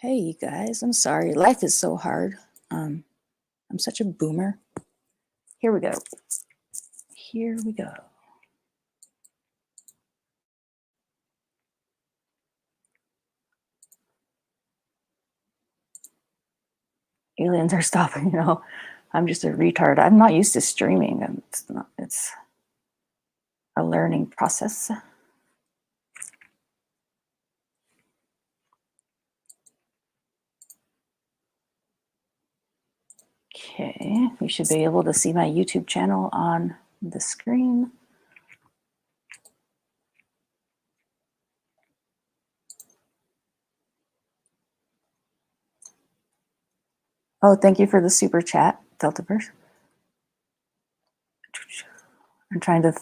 Hey, you guys, I'm sorry. Life is so hard. I'm such a boomer. Here we go. Here we go. Aliens are stopping, I'm just a retard. I'm not used to streaming. It's a learning process. Okay, you should be able to see my YouTube channel on the screen. Oh, thank you for the super chat, Deltaverse. I'm trying to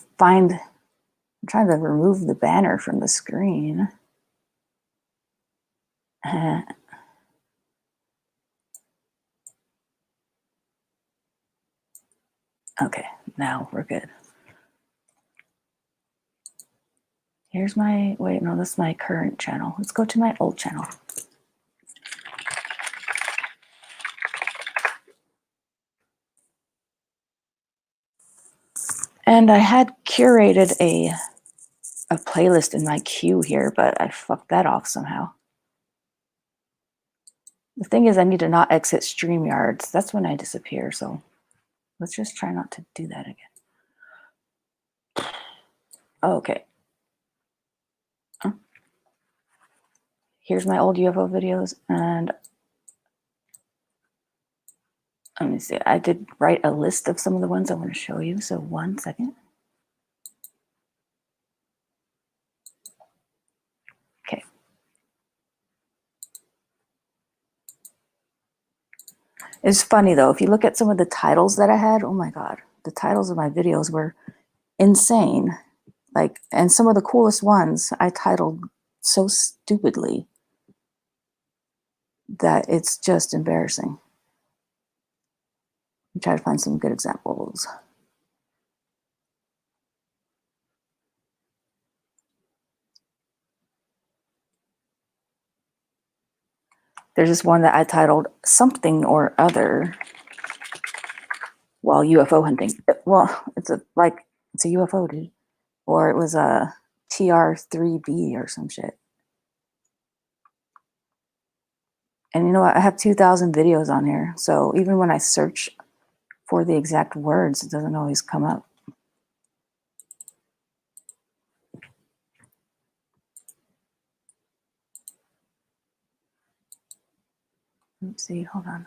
remove the banner from the screen. Okay, now we're good. Here's my, wait, no, this is my current channel. Let's go to my old channel. And I had curated a playlist in my queue here, but I fucked that off somehow. The thing is, I need to not exit StreamYards. That's when I disappear, so let's just try not to do that again. Okay. Here's my old UFO videos, and let me see. I did write a list of some of the ones I want to show you, so 1 second. Okay. It's funny though, if you look at some of the titles that I had, oh my God, the titles of my videos were insane. Like, and some of the coolest ones I titled so stupidly that it's just embarrassing. I'm trying to find some good examples. There's this one that I titled Something or Other while UFO hunting. Well, it's a UFO, dude. Or it was a TR3B or some shit. And you know what? I have 2,000 videos on here. So even when I search for the exact words, it doesn't always come up. Let's see, hold on.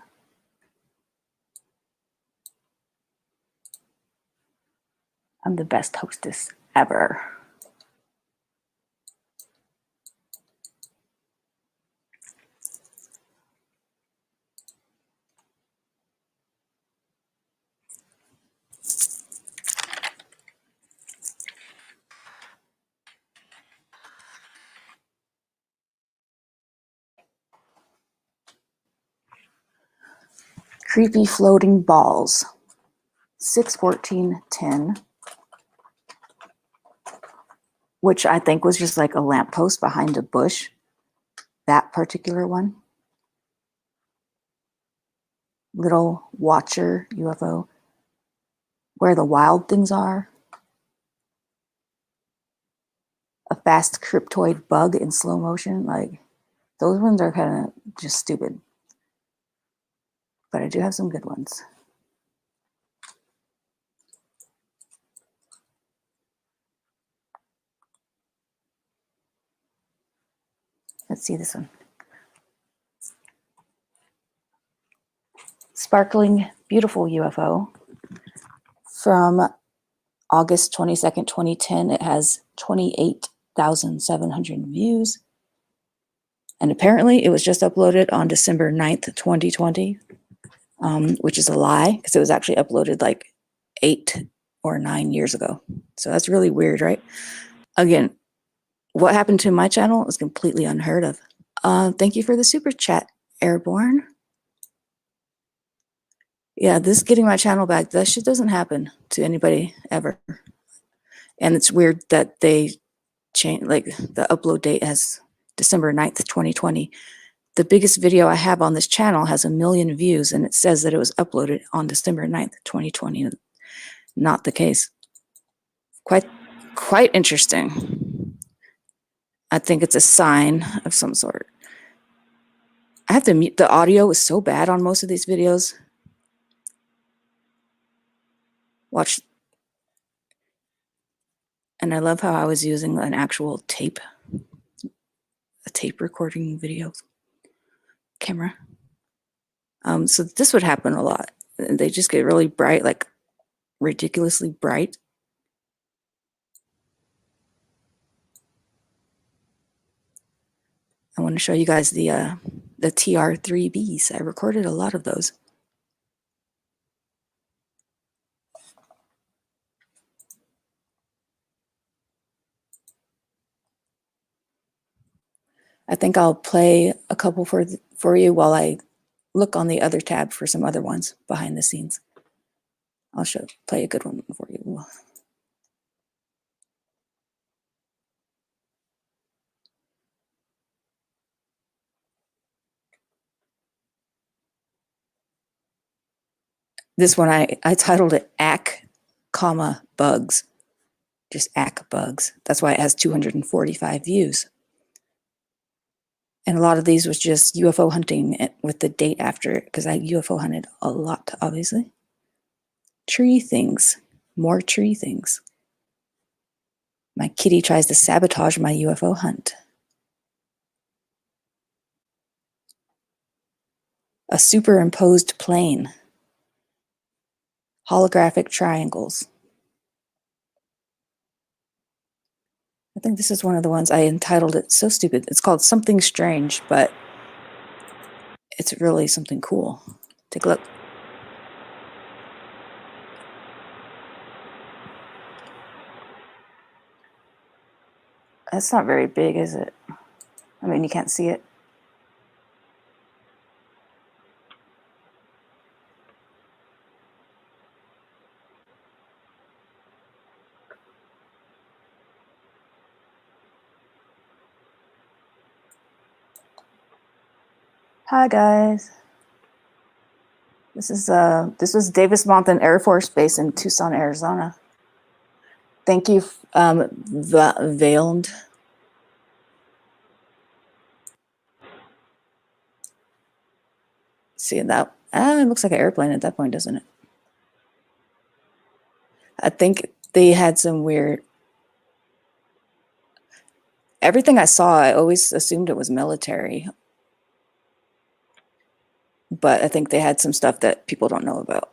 I'm the best hostess ever. Creepy floating balls. 61410, which I think was just like a lamppost behind a bush. That particular one. Little watcher UFO. Where the wild things are. A fast cryptoid bug in slow motion. Like, those ones are kind of just stupid. But I do have some good ones. Let's see this one. Sparkling, beautiful UFO from August 22nd, 2010. It has 28,700 views. And apparently it was just uploaded on December 9th, 2020, which is a lie because it was actually uploaded like 8 or 9 years ago. So that's really weird, right? Again, what happened to my channel is completely unheard of. Thank you for the super chat, Airborne. Yeah, this getting my channel back, that shit doesn't happen to anybody ever. And it's weird that they change, like the upload date as December 9th, 2020. The biggest video I have on this channel has 1 million views, and it says that it was uploaded on December 9th, 2020. Not the case. Quite interesting. I think it's a sign of some sort. I have to mute. The audio is so bad on most of these videos. Watch. And I love how I was using an actual tape, a tape recording video camera. So this would happen a lot. They just get really bright, like ridiculously bright. I want to show you guys the TR3Bs. I recorded a lot of those. I think I'll play a couple for you while I look on the other tab for some other ones behind the scenes. I'll play a good one for you. This one I titled it "Ack, Bugs." Just Ack Bugs. That's why it has 245 views. And a lot of these was just UFO hunting with the date after it, because I UFO hunted a lot, obviously. Tree things. More tree things. My kitty tries to sabotage my UFO hunt. A superimposed plane. Holographic triangles. I think this is one of the ones I entitled it so stupid. It's called Something Strange, but it's really something cool. Take a look. That's not very big, is it? I mean, you can't see it. Hi guys. This was Davis Monthan Air Force Base in Tucson, Arizona. Thank you, Veiled. See that? It looks like an airplane at that point, doesn't it? I think they had some weird. Everything I saw, I always assumed it was military. But I think they had some stuff that people don't know about.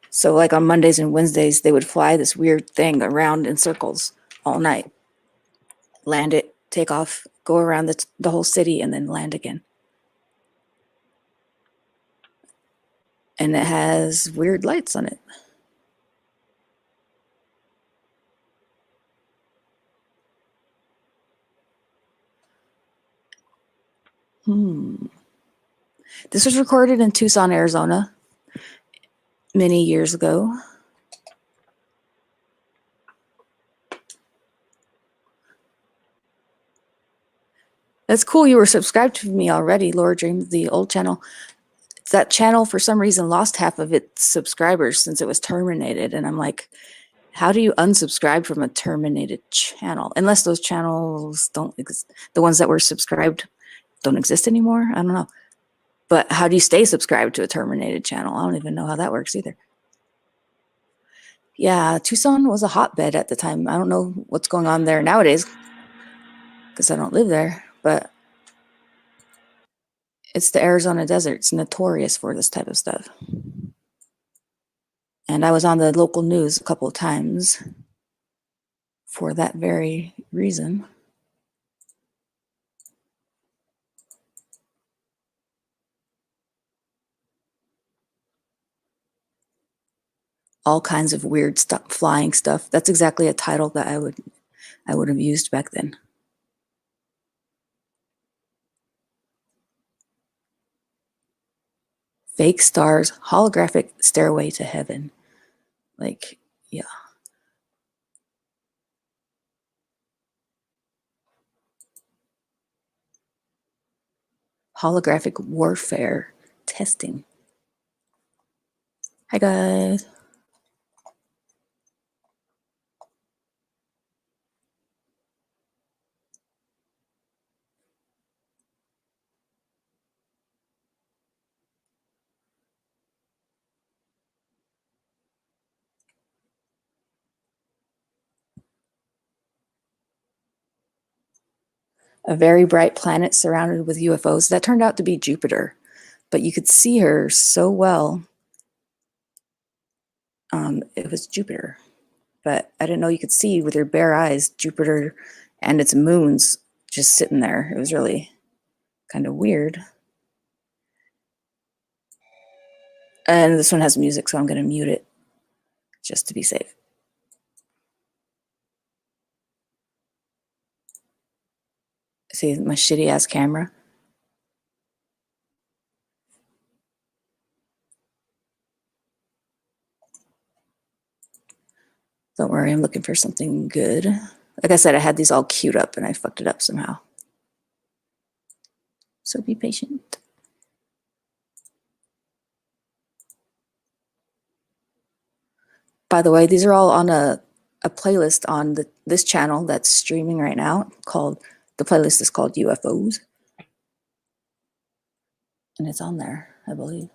So like on Mondays and Wednesdays, they would fly this weird thing around in circles all night. Land it, take off, go around the whole city, and then land again. And it has weird lights on it. This was recorded in Tucson, Arizona, many years ago. That's cool. You were subscribed to me already, Laura Dream, the old channel. That channel, for some reason, lost half of its subscribers since it was terminated. And I'm like, how do you unsubscribe from a terminated channel? Unless those channels don't exist. The ones that were subscribed don't exist anymore. I don't know. But how do you stay subscribed to a terminated channel? I don't even know how that works either. Yeah, Tucson was a hotbed at the time. I don't know what's going on there nowadays because I don't live there, but it's the Arizona desert. It's notorious for this type of stuff. And I was on the local news a couple of times for that very reason. All kinds of weird stuff, flying stuff. That's exactly a title that I would have used back then. Fake stars, holographic stairway to heaven. Like, yeah. holographic warfare testing. Hi guys. A very bright planet surrounded with UFOs. That turned out to be Jupiter, but you could see her so well. It was Jupiter, but I didn't know you could see with your bare eyes Jupiter and its moons just sitting there. It was really kind of weird. And this one has music, so I'm going to mute it just to be safe. See my shitty ass camera? Don't worry, I'm looking for something good. Like I said, I had these all queued up and I fucked it up somehow. So be patient. By the way, these are all on a playlist on this channel that's streaming right now called, the playlist is called UFOs. And it's on there, I believe.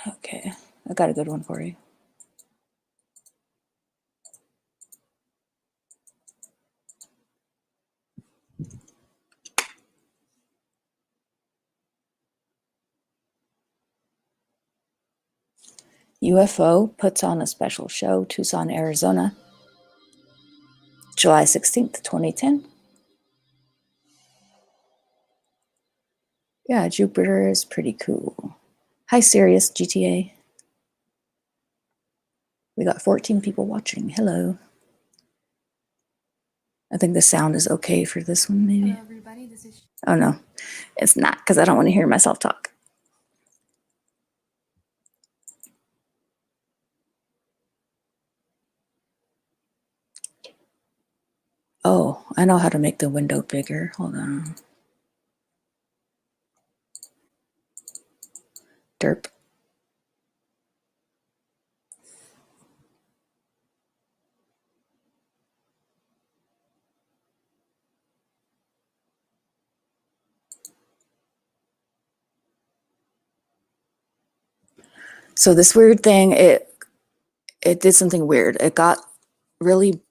Okay, I got a good one for you. UFO puts on a special show, Tucson, Arizona, July 16th, 2010. Yeah, Jupiter is pretty cool. Hi, Sirius GTA. We got 14 people watching. Hello. I think the sound is okay for this one, maybe. Hello, everybody. This is... Oh, no. It's not, because I don't want to hear myself talk. Oh, I know how to make the window bigger. Hold on. Derp. So this weird thing, it did something weird. It got really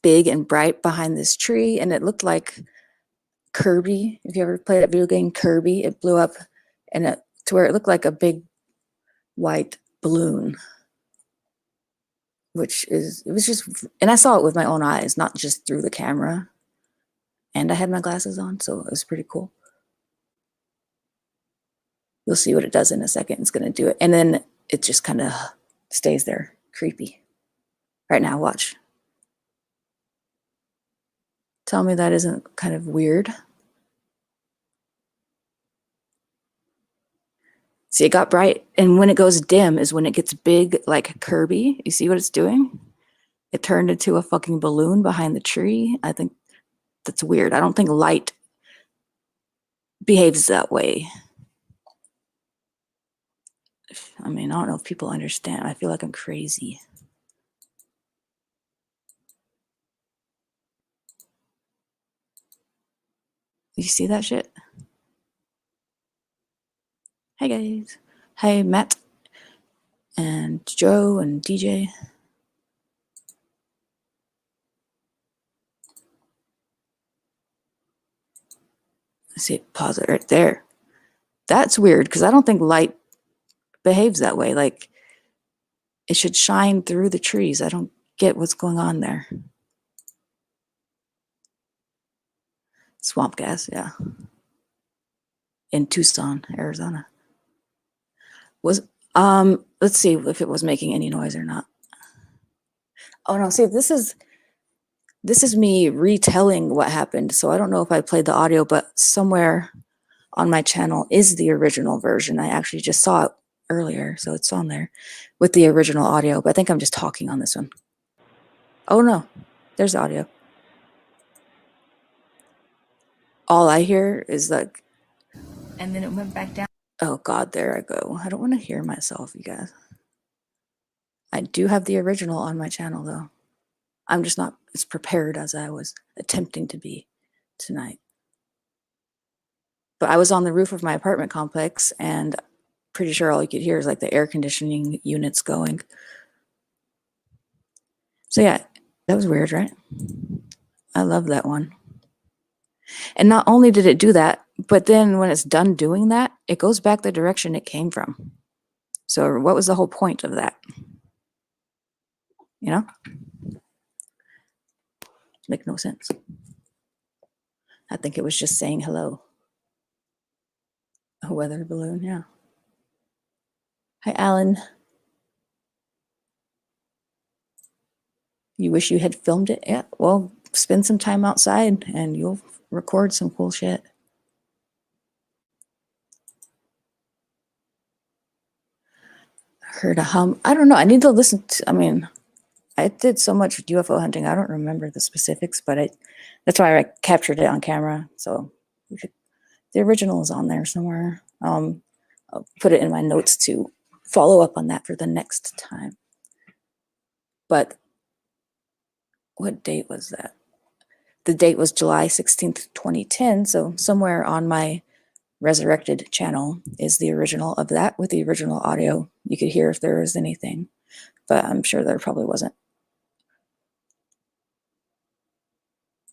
big and bright behind this tree, and it looked like Kirby. If you ever played that video game Kirby, it blew up and it to where it looked like a big white balloon. Which is, it was just, and I saw it with my own eyes, not just through the camera. And I had my glasses on, so it was pretty cool. You'll see what it does in a second. It's going to do it. And then it just kind of stays there. Creepy. Right now, watch. Tell me that isn't kind of weird. See, it got bright. And when it goes dim is when it gets big, like Kirby. You see what it's doing? It turned into a fucking balloon behind the tree. I think that's weird. I don't think light behaves that way. I mean, I don't know if people understand. I feel like I'm crazy. You see that shit? Hey guys. Hey Matt and Joe and DJ. Let's see, pause it right there. That's weird because I don't think light behaves that way. Like it should shine through the trees. I don't get what's going on there. Swamp gas, yeah. In Tucson, Arizona. Was let's see if it was making any noise or not. Oh no, see, this is me retelling what happened. So I don't know if I played the audio, but somewhere on my channel is the original version. I actually just saw it earlier, so it's on there with the original audio, but I think I'm just talking on this one. Oh no, there's the audio. All I hear is like, and then it went back down. oh God, there I go. I don't want to hear myself, you guys. I do have the original on my channel though. I'm just not as prepared as I was attempting to be tonight. But I was on the roof of my apartment complex, and pretty sure all you could hear is like the air conditioning units going. So yeah, that was weird, right? I love that one. And not only did it do that, but then when it's done doing that, it goes back the direction it came from. So what was the whole point of that? You know? Make no sense. I think it was just saying hello. A weather balloon, yeah. Hi, Alan. You wish you had filmed it? Yeah, well, spend some time outside and you'll record some cool shit. Heard a hum. I don't know. I need to listen to, I mean, I did so much UFO hunting. I don't remember the specifics, but that's why I captured it on camera. So the original is on there somewhere. I'll put it in my notes to follow up on that for the next time. But what date was that? The date was July 16th, 2010. So somewhere on my Resurrected channel is the original of that with the original audio. You could hear if there was anything, but I'm sure there probably wasn't.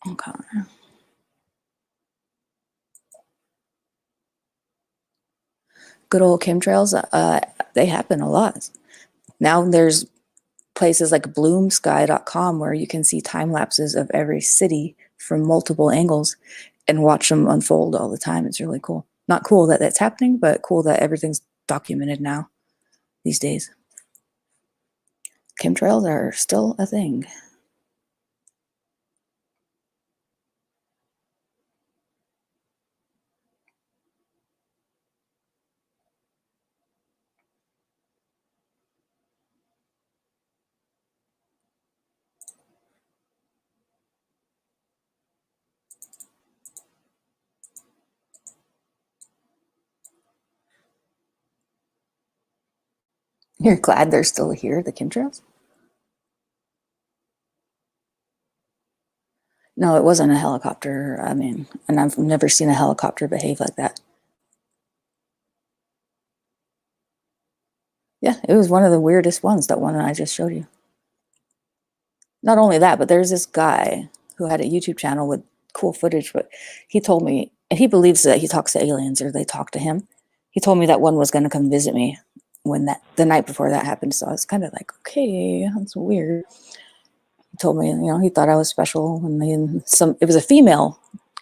Okay. Good old chemtrails, they happen a lot. Now there's places like bloomsky.com where you can see time lapses of every city from multiple angles and watch them unfold all the time. It's really cool. Not cool that that's happening, but cool that everything's documented now these days. Chemtrails are still a thing. You're glad they're still here, the chemtrails? No, it wasn't a helicopter. I mean, and I've never seen a helicopter behave like that. Yeah, it was one of the weirdest ones, that one I just showed you. Not only that, but there's this guy who had a YouTube channel with cool footage, but he told me, and he believes that he talks to aliens or they talk to him. He told me that one was going to come visit me when the night before that happened. So I was kind of like, okay, that's weird. He told me, he thought I was special, and then it was a female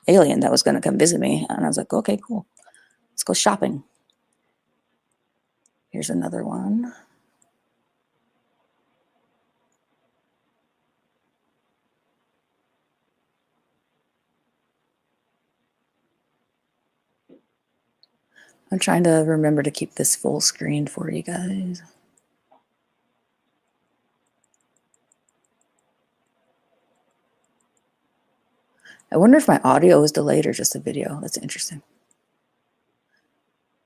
alien that was going to come visit me, and I was like, okay, cool, let's go shopping. Here's another one. I'm trying to remember to keep this full screen for you guys. I wonder if my audio is delayed or just a video. That's interesting.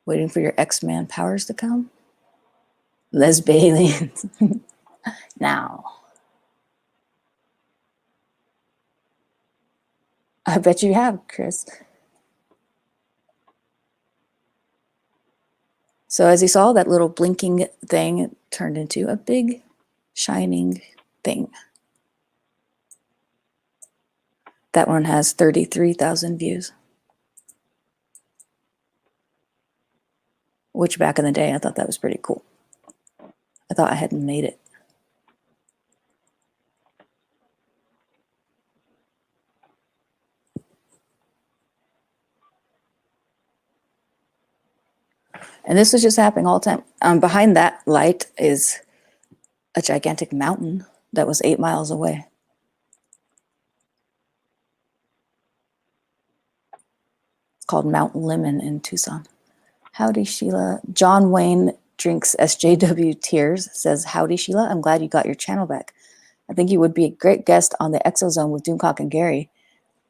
Waiting for your X-Man powers to come? Lesbians. Now. I bet you have, Chris. So as you saw, that little blinking thing turned into a big shining thing. That one has 33,000 views. Which back in the day, I thought that was pretty cool. I thought I hadn't made it. And this was just happening all the time. Behind that light is a gigantic mountain. that was 8 miles away. It's called Mount Lemon in Tucson. Howdy, Sheila. John Wayne drinks SJW tears, says, howdy, Sheila. I'm glad you got your channel back. I think you would be a great guest on the Exozone with Doomcock and Gary.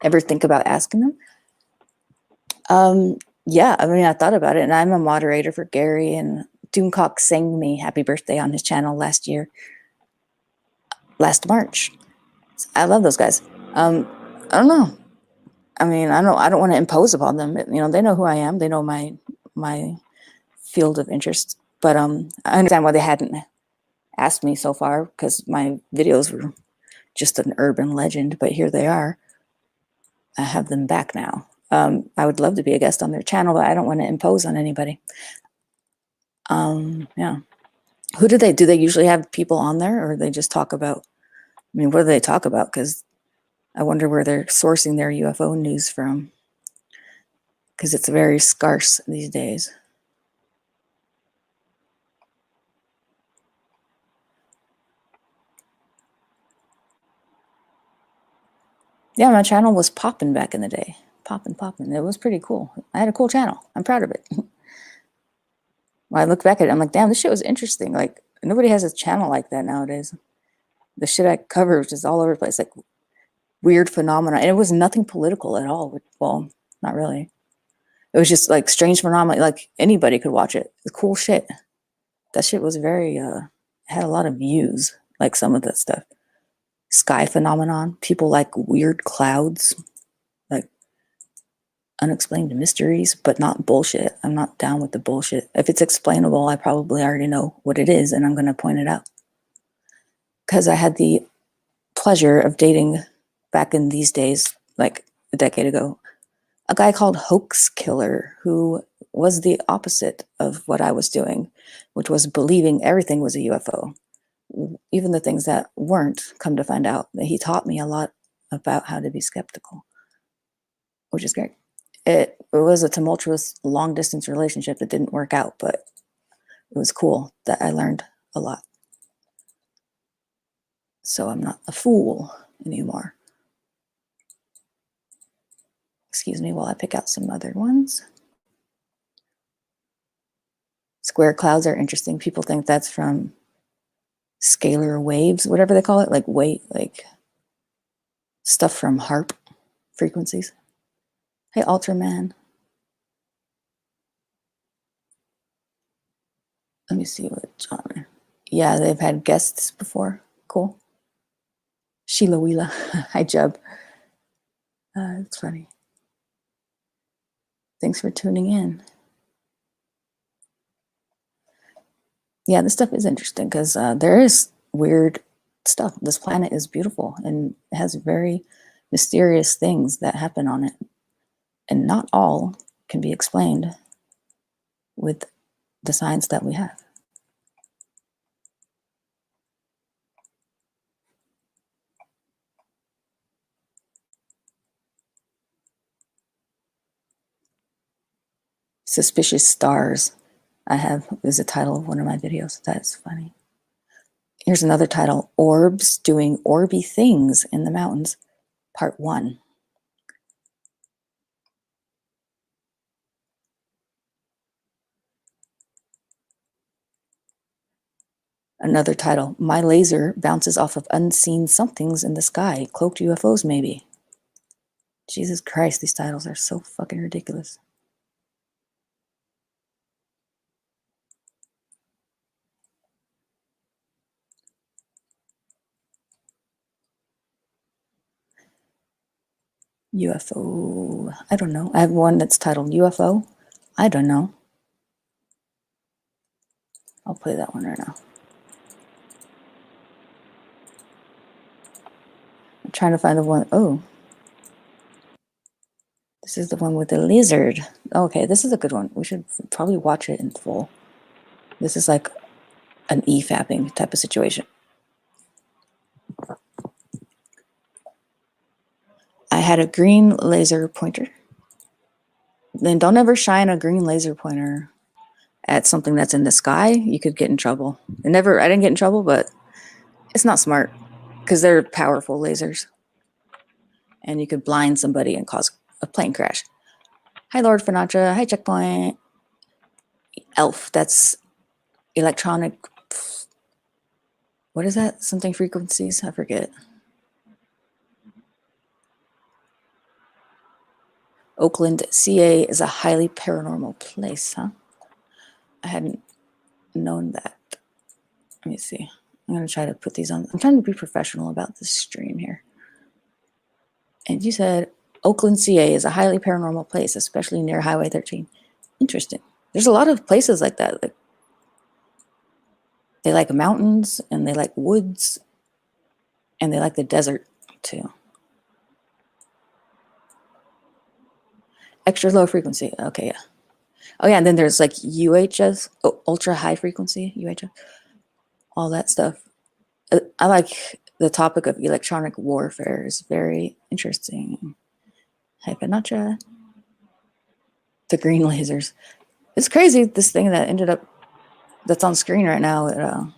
Ever think about asking them? Yeah, I mean, I thought about it, and I'm a moderator for Gary, and Doomcock sang me happy birthday on his channel last March. I love those guys. I don't know. I mean, I don't want to impose upon them. You know, they know who I am. They know my field of interest. But I understand why they hadn't asked me so far, because my videos were just an urban legend. But here they are. I have them back now. I would love to be a guest on their channel, but I don't want to impose on anybody. Yeah. Who do they usually have people on there, or they just talk about, I mean, what do they talk about? Because I wonder where they're sourcing their UFO news from, because it's very scarce these days. Yeah, my channel was popping back in the day. Popping. It was pretty cool. I had a cool channel. I'm proud of it. When I look back at it, I'm like, damn, this shit was interesting. Like, nobody has a channel like that nowadays. The shit I cover was just all over the place, like weird phenomena. And it was nothing political at all. Well, not really. It was just like strange phenomena. Like anybody could watch it. It's cool shit. That shit was very, had a lot of views, like some of that stuff. Sky phenomenon. People like weird clouds, like unexplained mysteries, but not bullshit. I'm not down with the bullshit. If it's explainable, I probably already know what it is, and I'm going to point it out. Because I had the pleasure of dating back in these days, like a decade ago, a guy called Hoax Killer, who was the opposite of what I was doing, which was believing everything was a UFO. Even the things that weren't, come to find out that he taught me a lot about how to be skeptical, which is great. It was a tumultuous long distance relationship that didn't work out, but it was cool that I learned a lot. So I'm not a fool anymore. Excuse me while I pick out some other ones. Square clouds are interesting. People think that's from scalar waves, whatever they call it, like stuff from HARP frequencies. Hey, Ultraman. Let me see what genre. Yeah, they've had guests before. Cool. Sheila Weela. Hi, Jub. It's funny. Thanks for tuning in. Yeah, this stuff is interesting because there is weird stuff. This planet is beautiful and has very mysterious things that happen on it. And not all can be explained with the science that we have. Suspicious stars. Is a title of one of my videos. That's funny. Here's another title, Orbs Doing Orby Things in the Mountains, Part 1. Another title, My Laser Bounces Off of Unseen Somethings in the Sky, Cloaked UFOs Maybe. Jesus Christ, these titles are so fucking ridiculous. UFO, I don't know. I have one that's titled UFO, I don't know. I'll play that one right now. I'm trying to find the one, oh. This is the one with the lizard. Okay, this is a good one. We should probably watch it in full. This is like an e-fapping type of situation. I had a green laser pointer. Then don't ever shine a green laser pointer at something that's in the sky. You could get in trouble. I didn't get in trouble, but it's not smart. because they're powerful lasers. And you could blind somebody and cause a plane crash. Hi, Lord Finatra. Hi, Checkpoint. ELF, that's electronic. What is that? Something frequencies? I forget. Oakland, CA is a highly paranormal place, huh? I hadn't known that. Let me see. I'm going to try to put these on. I'm trying to be professional about this stream here. And you said Oakland, CA is a highly paranormal place, especially near Highway 13. Interesting. There's a lot of places like that. Like, they like mountains and they like woods and they like the desert too. Extra low frequency. Okay, yeah. Oh yeah, and then there's like UHS, ultra high frequency, UHS, all that stuff. I like the topic of electronic warfare is very interesting. Hypanacha. The green lasers. It's crazy, this thing that ended up, that's on screen right now,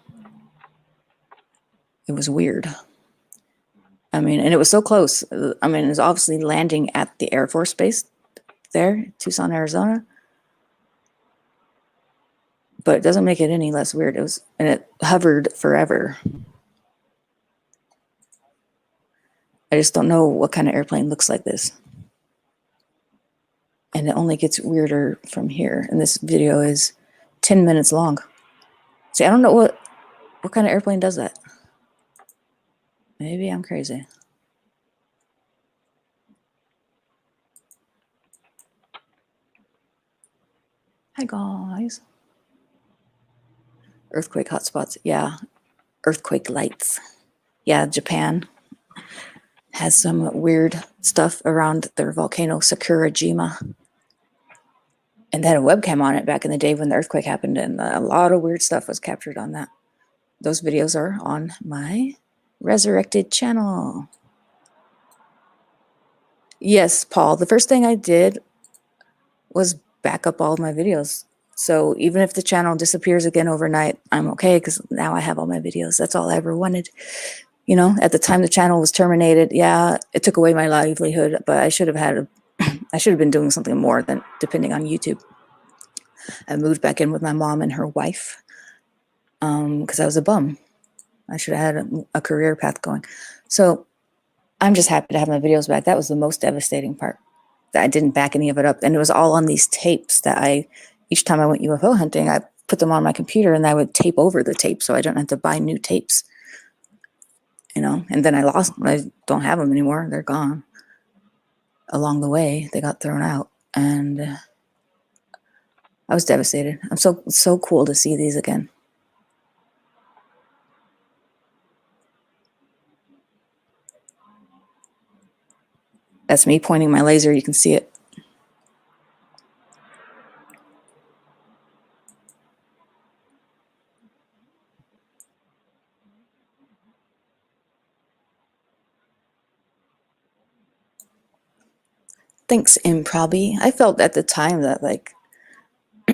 it was weird. I mean, and it was so close. I mean, it was obviously landing at the Air Force Base there, Tucson, Arizona. But it doesn't make it any less weird. It was, and it hovered forever. I just don't know what kind of airplane looks like this. And it only gets weirder from here. And this video is 10 minutes long. See, I don't know what kind of airplane does that. Maybe I'm crazy. Hi, guys. Earthquake hotspots. Yeah. Earthquake lights. Yeah, Japan has some weird stuff around their volcano, Sakurajima. And they had a webcam on it back in the day when the earthquake happened, and a lot of weird stuff was captured on that. Those videos are on my Resurrected channel. Yes, Paul. The first thing I did was back up all of my videos. So even if the channel disappears again overnight, I'm okay because now I have all my videos. That's all I ever wanted. You know, at the time the channel was terminated, yeah, it took away my livelihood, but I should have had I should have been doing something more than depending on YouTube. I moved back in with my mom and her wife because I was a bum. I should have had a career path going. So I'm just happy to have my videos back. That was the most devastating part. That I didn't back any of it up. And it was all on these tapes that each time I went UFO hunting, I put them on my computer and I would tape over the tape so I don't have to buy new tapes. You know, and then I lost them. I don't have them anymore. They're gone. Along the way, they got thrown out. And I was devastated. I'm so cool to see these again. That's me pointing my laser. You can see it. Thanks, Improbi. I felt at the time that like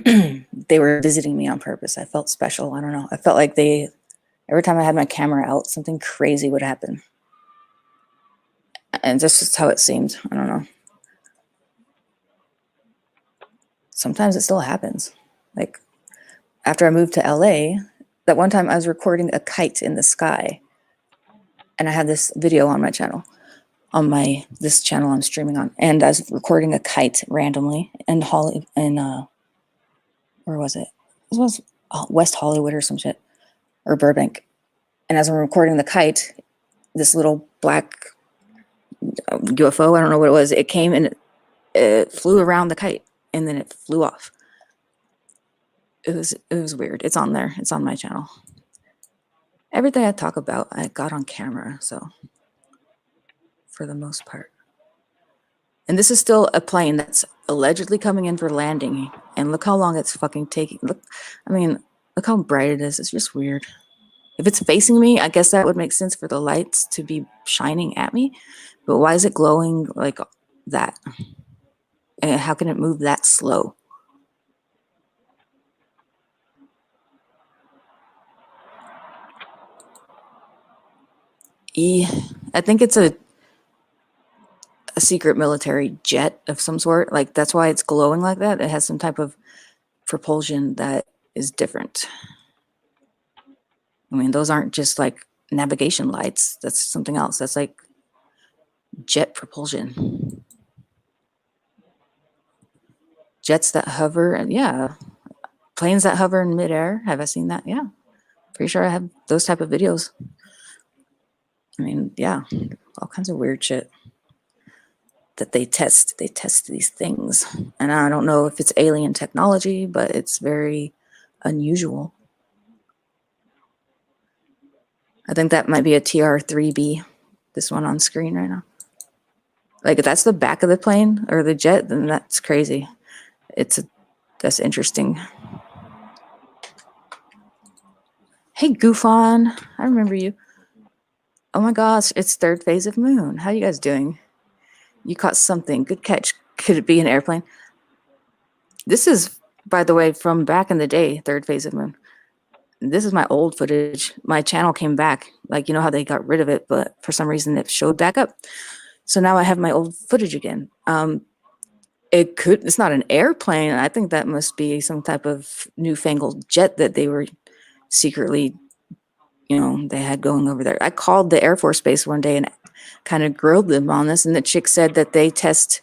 they were visiting me on purpose. I felt special. I don't know. I felt like every time I had my camera out, something crazy would happen. And that's just how it seemed. I don't know. Sometimes it still happens. Like after I moved to LA, that one time I was recording a kite in the sky. And I had this video on my channel, this channel I'm streaming on. And I was recording a kite randomly in where was it? It was West Hollywood or some shit, or Burbank. And as I'm recording the kite, this little black UFO, I don't know what it was, it came and it flew around the kite and then it flew off. It was weird. It's on there. It's on my channel. Everything I talk about, I got on camera, so for the most part. And this is still a plane that's allegedly coming in for landing. And look how long it's fucking taking. Look how bright it is. It's just weird. If it's facing me, I guess that would make sense for the lights to be shining at me. But why is it glowing like that? And how can it move that slow? I think it's a secret military jet of some sort. Like, that's why it's glowing like that. It has some type of propulsion that is different. I mean, those aren't just like navigation lights. That's something else. That's like jet propulsion. Jets that hover, and yeah, planes that hover in midair. Have I seen that? Yeah, pretty sure I have those type of videos. I mean, yeah, all kinds of weird shit that they test. They test these things, and I don't know if it's alien technology, but it's very unusual. I think that might be a TR-3B, this one on screen right now. Like, if that's the back of the plane or the jet, then that's crazy. That's interesting. Hey, Goofon, I remember you. Oh my gosh, it's third phase of moon. How you guys doing? You caught something. Good catch. Could it be an airplane? This is, by the way, from back in the day, third phase of moon. This is my old footage. My channel came back. Like, you know how they got rid of it, but for some reason it showed back up. So now I have my old footage again. It's not an airplane. I think that must be some type of newfangled jet that they were secretly, they had going over there. I called the Air Force Base one day and kind of grilled them on this, and the chick said that they test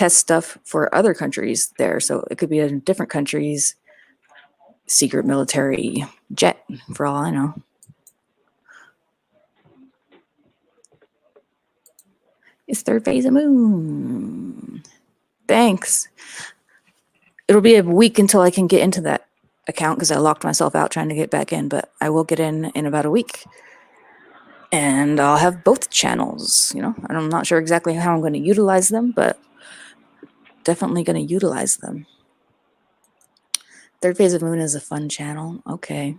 stuff for other countries there. So it could be a different country's secret military jet, for all I know. It's third phase of moon. Thanks. It'll be a week until I can get into that account because I locked myself out trying to get back in, but I will get in about a week. And I'll have both channels, and I'm not sure exactly how I'm going to utilize them, but definitely going to utilize them. Third Phase of Moon is a fun channel. Okay.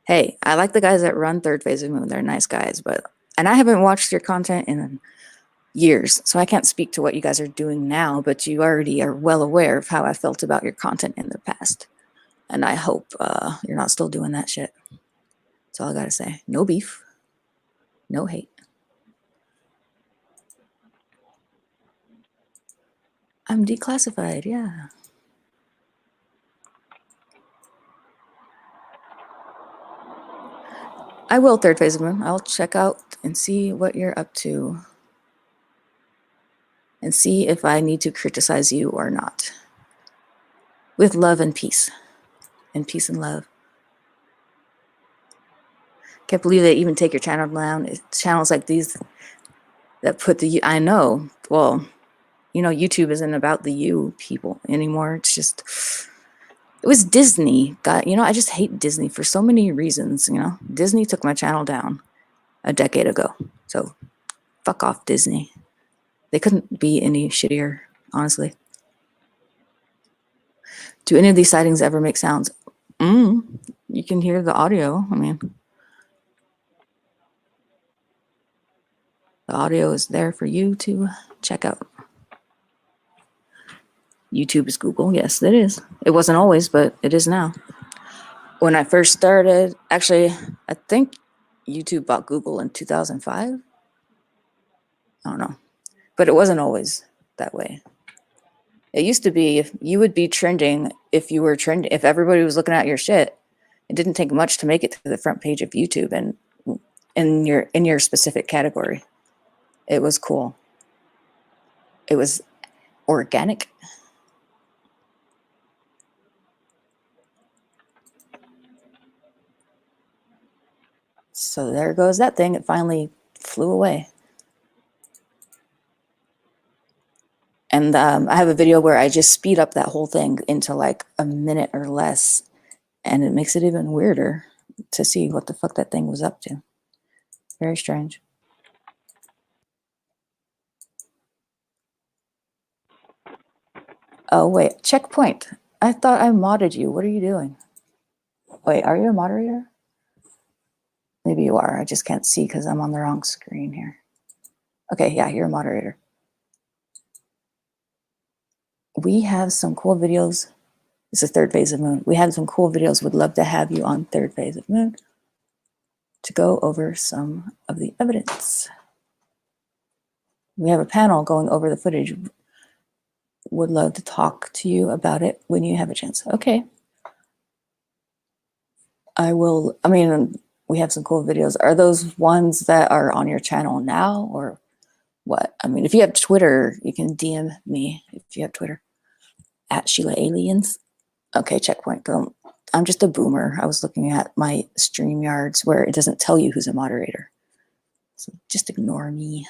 Hey, I like the guys that run Third Phase of Moon. They're nice guys, and I haven't watched your content in years, so I can't speak to what you guys are doing now, but you already are well aware of how I felt about your content in the past. And I hope you're not still doing that shit. That's all I gotta say. No beef. No hate. I'm declassified, yeah. I will, Third Phase of Moon. I'll check out and see what you're up to. And see if I need to criticize you or not. With love and peace. And peace and love. Can't believe they even take your channel down. It's channels like these that put I know. Well, YouTube isn't about the you people anymore. It's just, it was Disney. God, I just hate Disney for so many reasons, Disney took my channel down a decade ago. So, fuck off, Disney. They couldn't be any shittier, honestly. Do any of these sightings ever make sounds? You can hear the audio. I mean, the audio is there for you to check out. YouTube is Google. Yes, it is. It wasn't always, but it is now. When I first started, actually, I think YouTube bought Google in 2005. I don't know. But it wasn't always that way. It used to be if you would be trending, if everybody was looking at your shit, it didn't take much to make it to the front page of YouTube and in your specific category. It was cool. It was organic. So there goes that thing. It finally flew away. And I have a video where I just speed up that whole thing into like a minute or less. And it makes it even weirder to see what the fuck that thing was up to. Very strange. Oh, wait. Checkpoint. I thought I modded you. What are you doing? Wait, are you a moderator? Maybe you are. I just can't see because I'm on the wrong screen here. Okay, yeah, you're a moderator. We have some cool videos. This is Third Phase of Moon. We have some cool videos. Would love to have you on Third Phase of Moon. to go over some of the evidence. We have a panel going over the footage. Would love to talk to you about it when you have a chance. Okay. I will. I mean, we have some cool videos. Are those ones that are on your channel now or what? I mean, if you have Twitter, you can DM me if you have Twitter at Sheila Aliens. Okay, checkpoint. I'm just a boomer. I was looking at my StreamYards where it doesn't tell you who's a moderator. So just ignore me.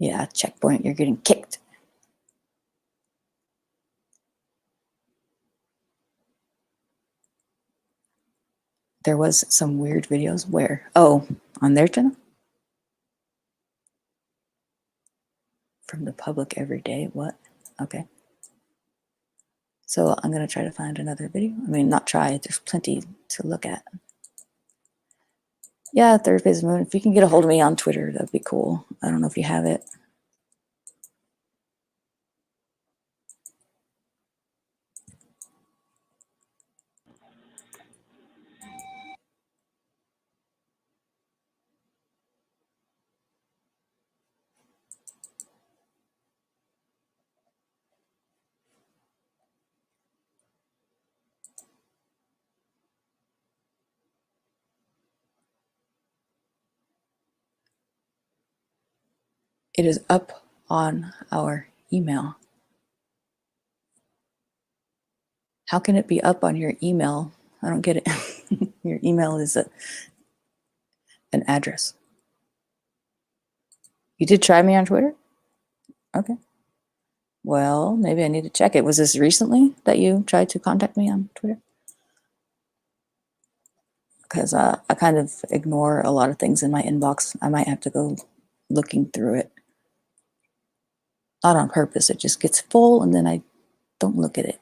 Yeah, checkpoint. You're getting kicked. There was some weird videos where, oh, on their channel? From the public every day. What? Okay. So I'm going to try to find another video. I mean, not try. There's plenty to look at. Yeah, third phase of moon. If you can get a hold of me on Twitter, that'd be cool. I don't know if you have it. It is up on our email. How can it be up on your email? I don't get it. Your email is an address. You did try me on Twitter? Okay. Well, maybe I need to check it. Was this recently that you tried to contact me on Twitter? Because I kind of ignore a lot of things in my inbox. I might have to go looking through it. Not on purpose. It just gets full and then I don't look at it.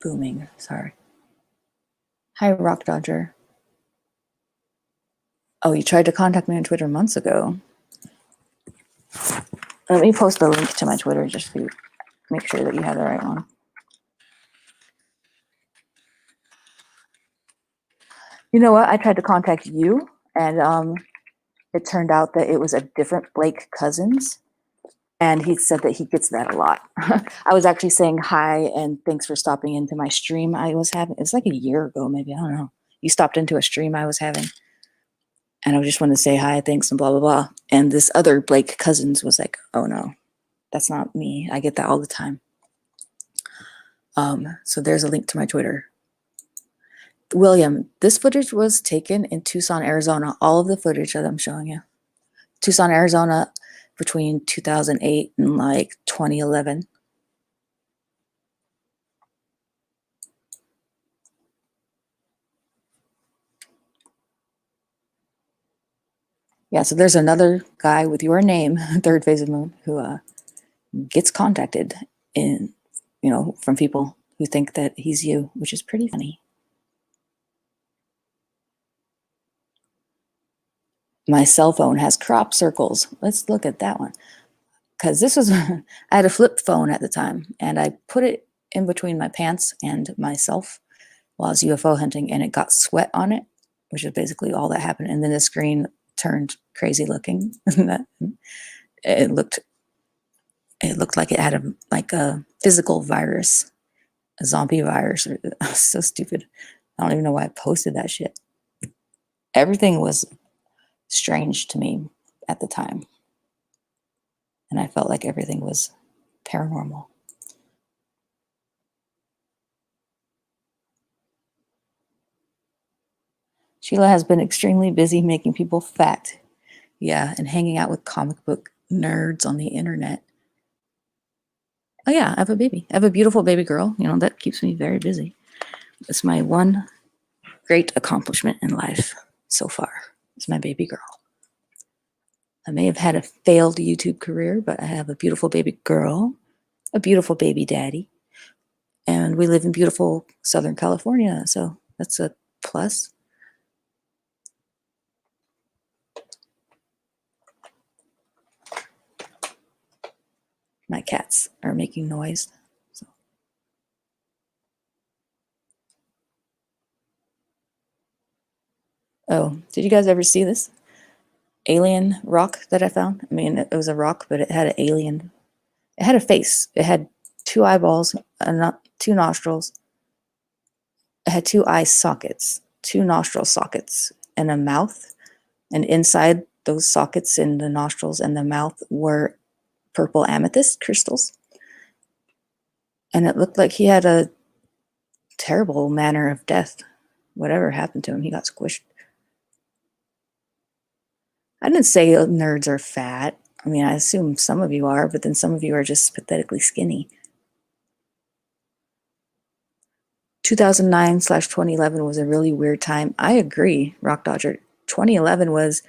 Booming, sorry. Hi, Rock Dodger. Oh, you tried to contact me on Twitter months ago. Let me post a link to my Twitter just to make sure that you have the right one. You know what? I tried to contact you, and it turned out that it was a different Blake Cousins, and he said that he gets that a lot. I was actually saying hi and thanks for stopping into my stream I was having. It was like a year ago, maybe. I don't know. You stopped into a stream I was having, and I just wanted to say hi, thanks, and blah, blah, blah. And this other Blake Cousins was like, oh, no, that's not me. I get that all the time. So there's a link to my Twitter. William, this footage was taken in Tucson, Arizona. All of the footage that I'm showing you. Tucson, Arizona, between 2008 and like 2011. Yeah, so there's another guy with your name, third phase of moon, who gets contacted from people who think that he's you, which is pretty funny. My cell phone has crop circles. Let's look at that one. Because this was, I had a flip phone at the time, and I put it in between my pants and myself while I was UFO hunting, and it got sweat on it, which is basically all that happened. And then the screen turned crazy looking. It looked like it had a physical virus, a zombie virus. So stupid. I don't even know why I posted that shit. Everything was strange to me at the time. And I felt like everything was paranormal. Sheila has been extremely busy making people fat. Yeah, and hanging out with comic book nerds on the internet. Oh yeah, I have a baby. I have a beautiful baby girl. That keeps me very busy. It's my one great accomplishment in life so far. It's my baby girl. I may have had a failed YouTube career, but I have a beautiful baby girl, a beautiful baby daddy, and we live in beautiful Southern California. So that's a plus. My cats are making noise. So. Oh, did you guys ever see this alien rock that I found? I mean, it was a rock, but it had an alien. It had a face. It had 2 eyeballs, and 2 nostrils. It had 2 eye sockets, 2 nostril sockets, and a mouth. And inside those sockets in the nostrils and the mouth were purple amethyst crystals. And it looked like he had a terrible manner of death. Whatever happened to him, he got squished. I didn't say nerds are fat. I mean, I assume some of you are, but then some of you are just pathetically skinny. 2009/2011 was a really weird time. I agree, Rock Dodger. 2011 was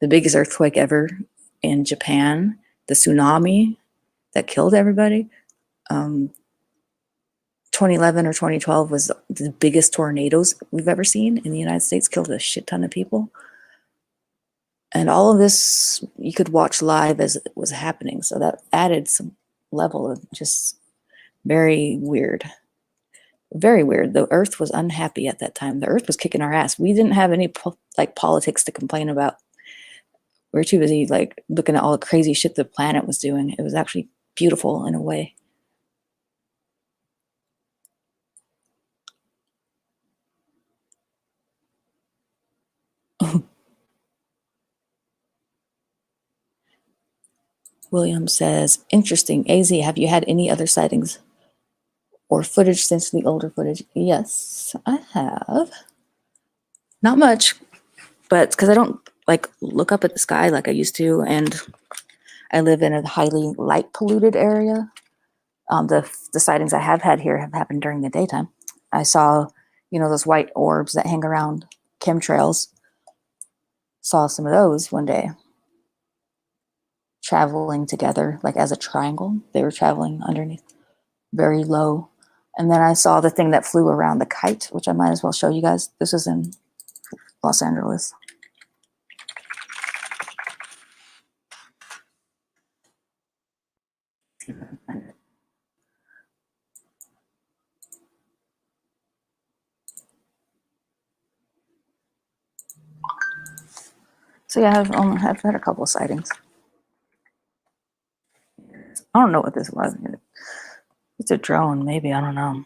the biggest earthquake ever in Japan. The tsunami that killed everybody. 2011 or 2012 was the biggest tornadoes we've ever seen in the United States, killed a shit ton of people. And all of this you could watch live as it was happening. So that added some level of just very weird. Very weird. The earth was unhappy at that time. The earth was kicking our ass. We didn't have any politics to complain about. We were too busy like looking at all the crazy shit the planet was doing. It was actually beautiful in a way. William says, interesting. AZ, have you had any other sightings or footage since the older footage? Yes, I have. Not much, but because I don't like look up at the sky like I used to, and I live in a highly light polluted area. The sightings I have had here have happened during the daytime. I saw, those white orbs that hang around chemtrails. Saw some of those one day. Traveling together, like as a triangle. They were traveling underneath, very low. And then I saw the thing that flew around the kite, which I might as well show you guys. This was in Los Angeles. So yeah, I've had a couple of sightings. I don't know what this was. It's a drone, maybe, I don't know.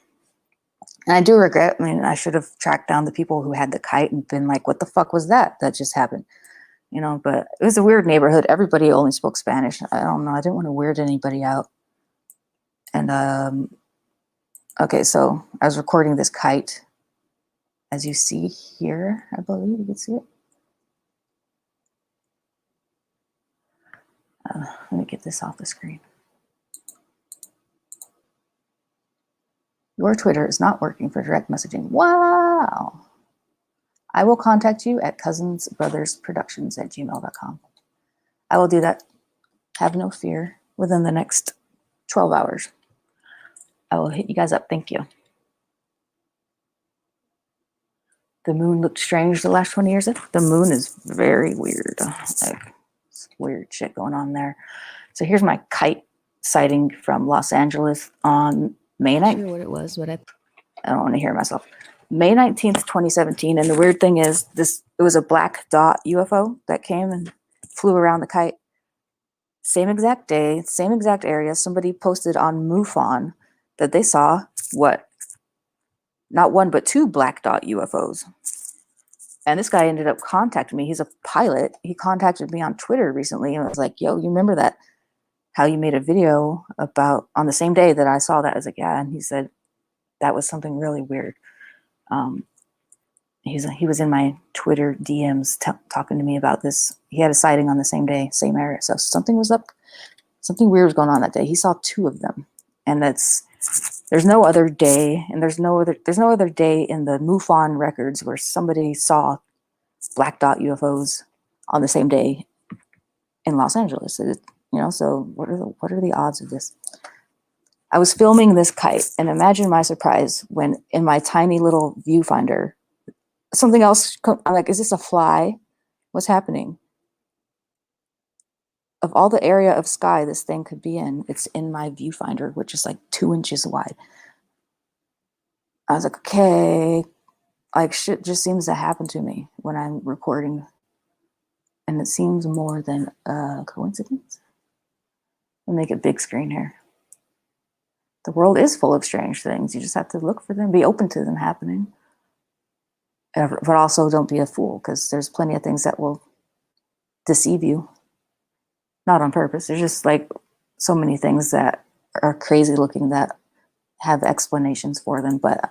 And I do regret, I should have tracked down the people who had the kite and been like, what the fuck was that just happened? But it was a weird neighborhood. Everybody only spoke Spanish. I don't know. I didn't want to weird anybody out. And, okay, so I was recording this kite. As you see here, I believe you can see it. Let me get this off the screen. Your Twitter is not working for direct messaging. Wow. I will contact you at cousinsbrothersproductions@gmail.com. I will do that. Have no fear. Within the next 12 hours. I will hit you guys up. Thank you. The moon looked strange the last 20 years. The moon is very weird. Like, weird shit going on there. So here's my kite sighting from Los Angeles on May 9th. Sure what it was, but I don't want to hear myself. May 19th, 2017. And the weird thing is it was a black dot UFO that came and flew around the kite. Same exact day, same exact area. Somebody posted on MUFON that they saw not one, but 2 black dot UFOs. And this guy ended up contacting me. He's a pilot. He contacted me on Twitter recently and was like, yo, you remember that, how you made a video about on the same day that I saw that? I was like, yeah. And he said, that was something really weird. He was in my Twitter DMs talking to me about this. He had a sighting on the same day, same area. So something was up. Something weird was going on that day. He saw 2 of them. And there's no other day, and there's no other day in the MUFON records where somebody saw black dot UFOs on the same day in Los Angeles. So what are the odds of this? I was filming this kite, and imagine my surprise when in my tiny little viewfinder, something else. I'm like, is this a fly? What's happening? Of all the area of sky this thing could be in, it's in my viewfinder, which is like 2 inches wide. I was like, okay, like shit just seems to happen to me when I'm recording. And it seems more than a coincidence. I'll make it big screen here. The world is full of strange things. You just have to look for them, be open to them happening. But also don't be a fool, because there's plenty of things that will deceive you. Not on purpose. There's just like so many things that are crazy looking that have explanations for them, but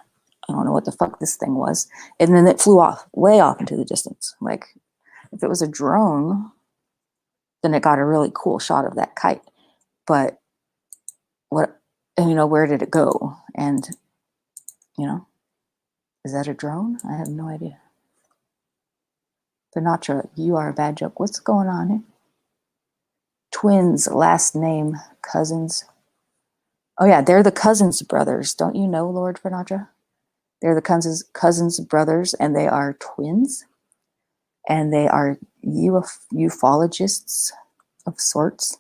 I don't know what the fuck this thing was. And then it flew off, way off into the distance. Like, if it was a drone, then it got a really cool shot of that kite. But what, where did it go? And, is that a drone? I have no idea. Sinatra, you are a bad joke. What's going on here? Twins, last name, cousins. Oh yeah, they're the Cousins brothers. Don't you know, Lord Sinatra? They're the cousins brothers, and they are twins. And they are ufologists of sorts.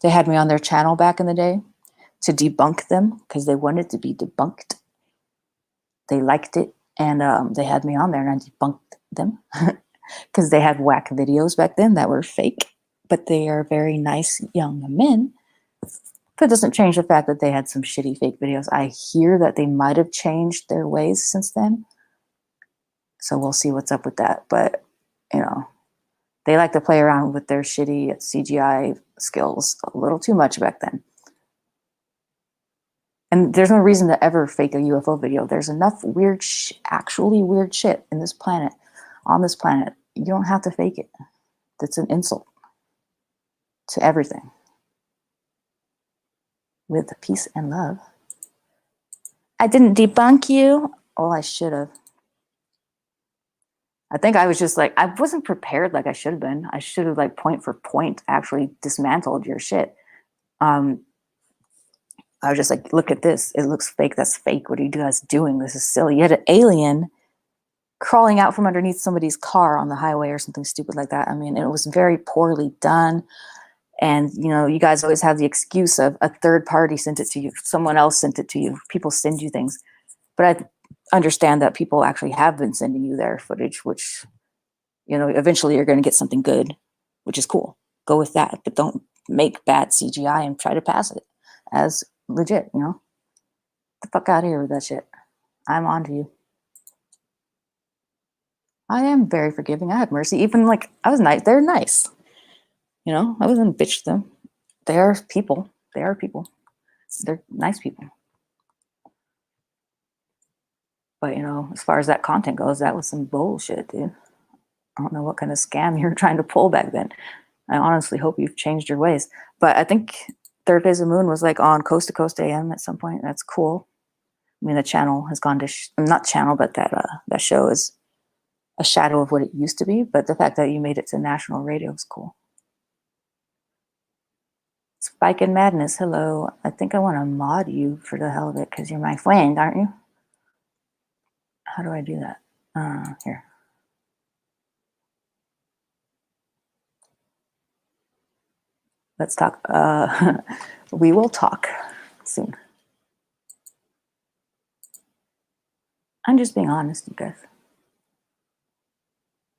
They had me on their channel back in the day to debunk them because they wanted to be debunked. They liked it, and they had me on there, and I debunked them because they had whack videos back then that were fake, but they are very nice young men. That doesn't change the fact that they had some shitty fake videos. I hear that they might have changed their ways since then, so we'll see what's up with that. But they like to play around with their shitty CGI skills a little too much back then. And there's no reason to ever fake a UFO video. There's enough weird, actually weird shit in this planet, on this planet. You don't have to fake it. That's an insult to everything. With peace and love. I didn't debunk you. Oh, I should have. I think I was just like, I wasn't prepared like I should have been. I should have, like, point for point actually dismantled your shit. I was just like, look at this. It looks fake. That's fake. What are you guys doing? This is silly. You had an alien crawling out from underneath somebody's car on the highway or something stupid like that. I mean, it was very poorly done. And, you guys always have the excuse of a third party sent it to you. Someone else sent it to you. People send you things. But I understand that people actually have been sending you their footage, which, eventually you're going to get something good, which is cool. Go with that. But don't make bad CGI and try to pass it as legit, Get the fuck out of here with that shit. I'm on to you. I am very forgiving. I have mercy. Even like, I was nice. They're nice. I wasn't bitch to them. They are people. They are people. They're nice people. But, as far as that content goes, that was some bullshit, dude. I don't know what kind of scam you were trying to pull back then. I honestly hope you've changed your ways. But I think Third Phase of the Moon was like on Coast to Coast AM at some point. That's cool. I mean, the channel has gone to, not channel, but that show is a shadow of what it used to be. But the fact that you made it to national radio is cool. Spike and Madness, hello. I think I want to mod you for the hell of it because you're my friend, aren't you? How do I do that? Here. Let's talk. We will talk soon. I'm just being honest, you guys.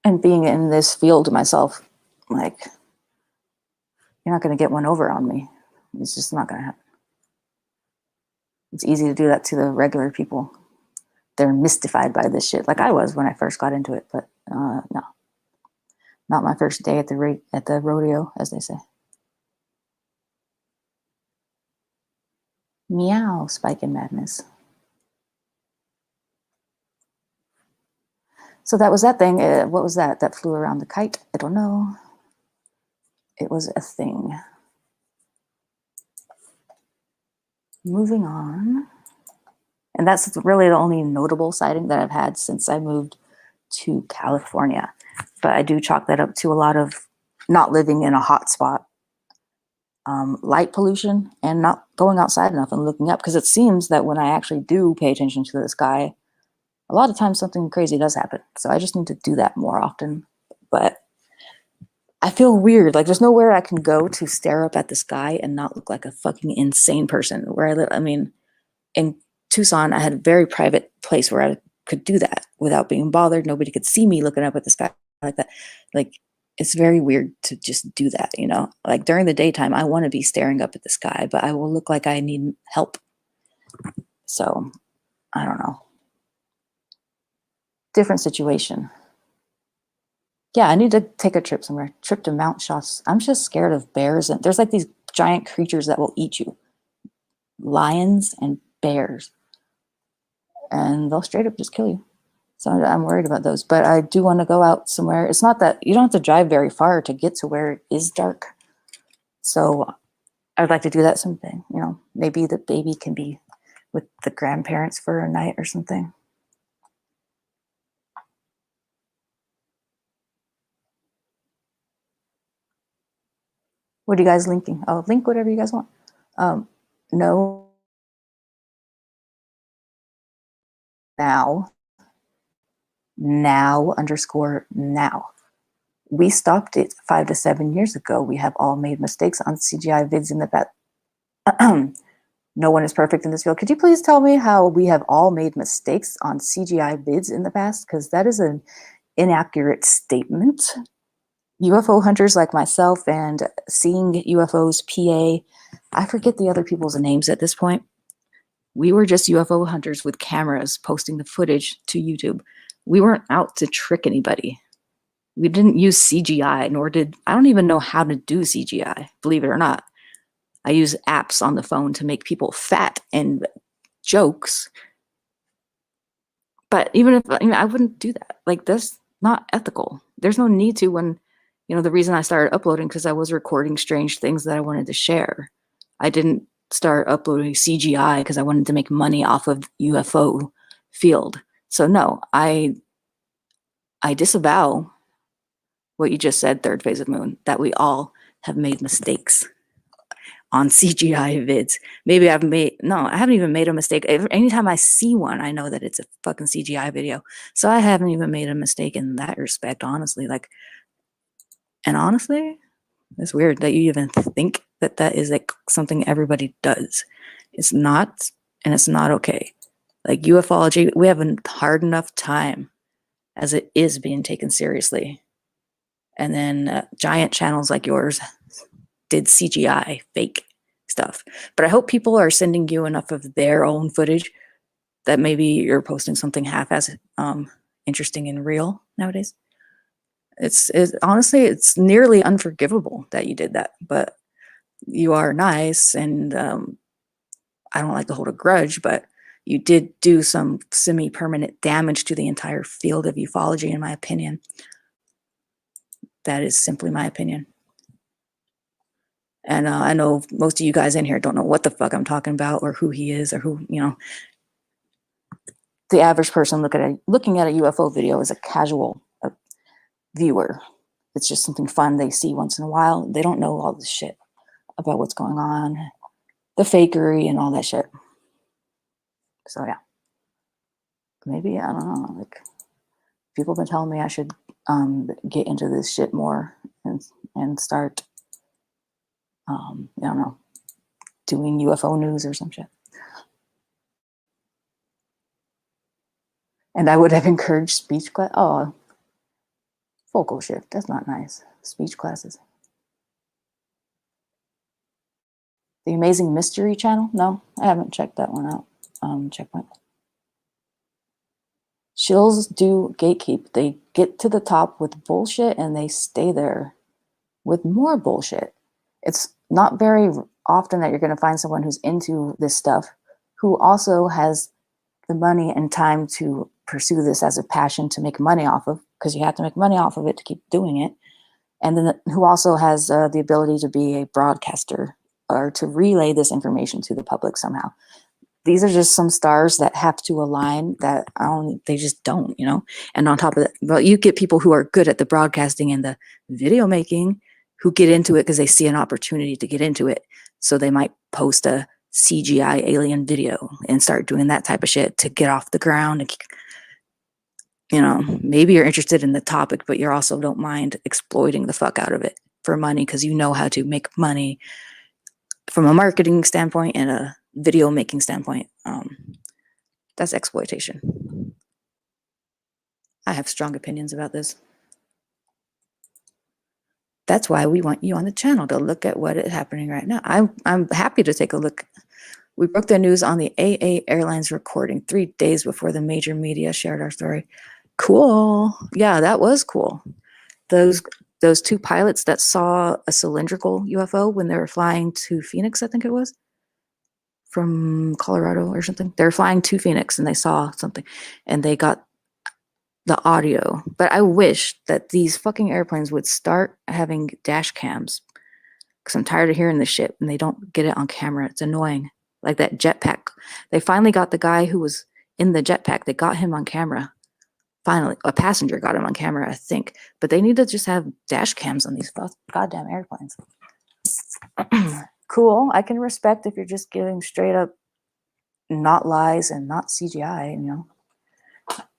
And being in this field myself, like, you're not going to get one over on me. It's just not going to happen. It's easy to do that to the regular people. They're mystified by this shit, like I was when I first got into it. But no, not my first day at the rodeo, as they say. Meow, Spike and Madness. So that was that thing. What was that? That flew around the kite? I don't know. It was a thing. Moving on. And that's really the only notable sighting that I've had since I moved to California. But I do chalk that up to a lot of not living in a hot spot, light pollution, and not going outside enough and looking up. Because it seems that when I actually do pay attention to the sky, a lot of times something crazy does happen. So I just need to do that more often. But I feel weird. Like there's nowhere I can go to stare up at the sky and not look like a fucking insane person. Where I live, I mean, in Tucson, I had a very private place where I could do that without being bothered. Nobody could see me looking up at the sky like that. Like it's very weird to just do that, you know? Like during the daytime, I want to be staring up at the sky, but I will look like I need help. So I don't know. Different situation. Yeah, I need to take a trip somewhere. Trip to Mount Shots. I'm just scared of bears. And there's like these giant creatures that will eat you. Lions and bears. And they'll straight up just kill you. So I'm worried about those. But I do want to go out somewhere. It's not that you don't have to drive very far to get to where it is dark. So I'd like to do that someday. You know, maybe the baby can be with the grandparents for a night or something. What are you guys linking? I'll link whatever you guys want. No. Now underscore now. We stopped it 5 to 7 years ago. We have all made mistakes on CGI vids in the past. No one is perfect in this field. Could you please tell me how we have all made mistakes on CGI vids in the past? Because that is an inaccurate statement. UFO hunters like myself and seeing UFOs PA, I forget the other people's names at this point. We were just UFO hunters with cameras posting the footage to YouTube. We weren't out to trick anybody. We didn't use CGI, nor did, I don't even know how to do CGI, believe it or not. I use apps on the phone to make people fat and jokes. But even if, I wouldn't do that. Like, that's not ethical. There's no need to when, the reason I started uploading, because I was recording strange things that I wanted to share. I didn't start uploading CGI because I wanted to make money off of UFO field. So no, I disavow what you just said, third phase of moon, that we all have made mistakes on CGI vids. Maybe I haven't even made a mistake. Anytime I see one, I know that it's a fucking CGI video. So I haven't even made a mistake in that respect, honestly. And honestly, it's weird that you even think that that is like something everybody does. It's not, and it's not okay. Like ufology, we have a hard enough time as it is being taken seriously. And then giant channels like yours did CGI fake stuff. But I hope people are sending you enough of their own footage that maybe you're posting something half as interesting and real nowadays. Honestly, it's nearly unforgivable that you did that, but you are nice, and I don't like to hold a grudge, but you did do some semi-permanent damage to the entire field of ufology, in my opinion. That is simply my opinion. And I know most of you guys in here don't know what the fuck I'm talking about or who he is or who, the average person looking at a UFO video is a casual viewer. It's just something fun they see once in a while. They don't know all this shit about what's going on, the fakery and all that shit. So yeah, maybe, I don't know, like people have been telling me I should get into this shit more and start, I don't know, doing UFO news or some shit. And I would have encouraged speech class. Oh, vocal shift. That's not nice. Speech classes. The Amazing Mystery Channel? No, I haven't checked that one out. Checkpoint. Shills do gatekeep. They get to the top with bullshit and they stay there with more bullshit. It's not very often that you're going to find someone who's into this stuff who also has the money and time to pursue this as a passion to make money off of, because you have to make money off of it to keep doing it. And then who also has the ability to be a broadcaster or to relay this information to the public somehow. These are just some stars that have to align that they just don't, And on top of that, well, you get people who are good at the broadcasting and the video making who get into it because they see an opportunity to get into it. So they might post a CGI alien video and start doing that type of shit to get off the ground and you know, maybe you're interested in the topic, but you also don't mind exploiting the fuck out of it for money because you know how to make money from a marketing standpoint and a video making standpoint. That's exploitation. I have strong opinions about this. That's why we want you on the channel to look at what is happening right now. I'm happy to take a look. We broke the news on the AA Airlines recording 3 days before the major media shared our story. Cool. Yeah, that was cool. Those 2 pilots that saw a cylindrical UFO when they were flying to Phoenix, I think it was, from Colorado or something. They were flying to Phoenix and they saw something and they got the audio. But I wish that these fucking airplanes would start having dash cams because I'm tired of hearing this shit and they don't get it on camera. It's annoying. Like that jetpack. They finally got the guy who was in the jetpack. They got him on camera. Finally, a passenger got him on camera, I think. But they need to just have dash cams on these goddamn airplanes. Cool. I can respect if you're just giving straight up not lies and not CGI, you know.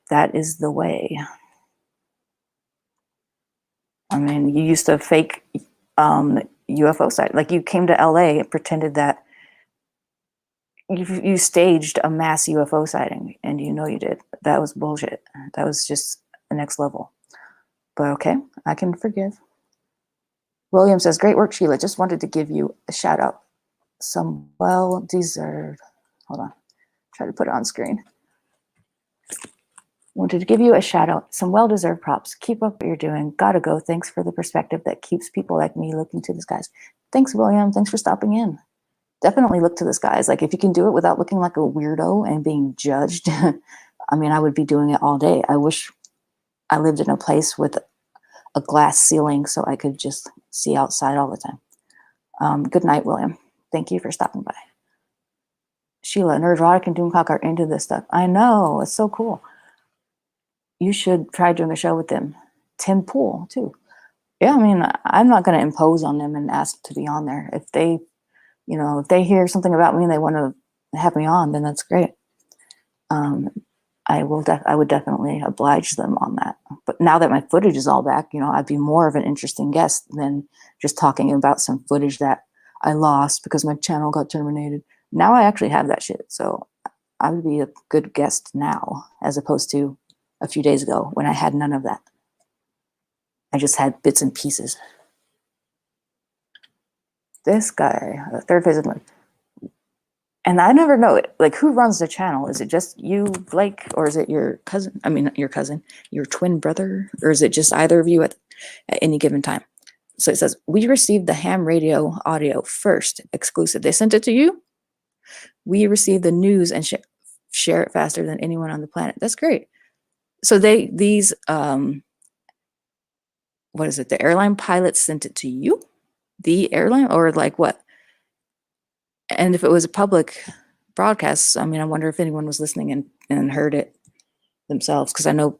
That is the way. I mean, you used to fake UFO site. Like you came to LA and pretended that you staged a mass UFO sighting, and you know you did. That was bullshit. That was just the next level. But okay, I can forgive. William says, great work, Sheila. Just wanted to give you a shout out. Some well-deserved. Hold on. Try to put it on screen. Wanted to give you a shout out. Some well-deserved props. Keep up what you're doing. Gotta go. Thanks for the perspective that keeps people like me looking to the skies. Thanks, William. Thanks for stopping in. Definitely look to the skies. Like if you can do it without looking like a weirdo and being judged, I mean, I would be doing it all day. I wish I lived in a place with a glass ceiling so I could just see outside all the time. Good night, William. Thank you for stopping by. Sheila, Nerdrotic and Doomcock are into this stuff. I know. It's so cool. You should try doing a show with them. Tim Pool, too. Yeah, I mean, I'm not going to impose on them and ask to be on there. If they, you know, if they hear something about me and they want to have me on, then that's great. I would definitely oblige them on that. But now that my footage is all back, you know, I'd be more of an interesting guest than just talking about some footage that I lost because my channel got terminated. Now I actually have that shit. So I would be a good guest now as opposed to a few days ago when I had none of that. I just had bits and pieces. This guy, the third phase of life. And I never know it. Like, who runs the channel? Is it just you, Blake, or is it your cousin? I mean, your cousin, your twin brother, or is it just either of you at any given time? So it says, we received the ham radio audio first, exclusive. They sent it to you? We received the news and share it faster than anyone on the planet. That's great. So these, what is it? The airline pilots sent it to you? The airline, or like what? And if it was a public broadcast, I mean, I wonder if anyone was listening and heard it themselves, because I know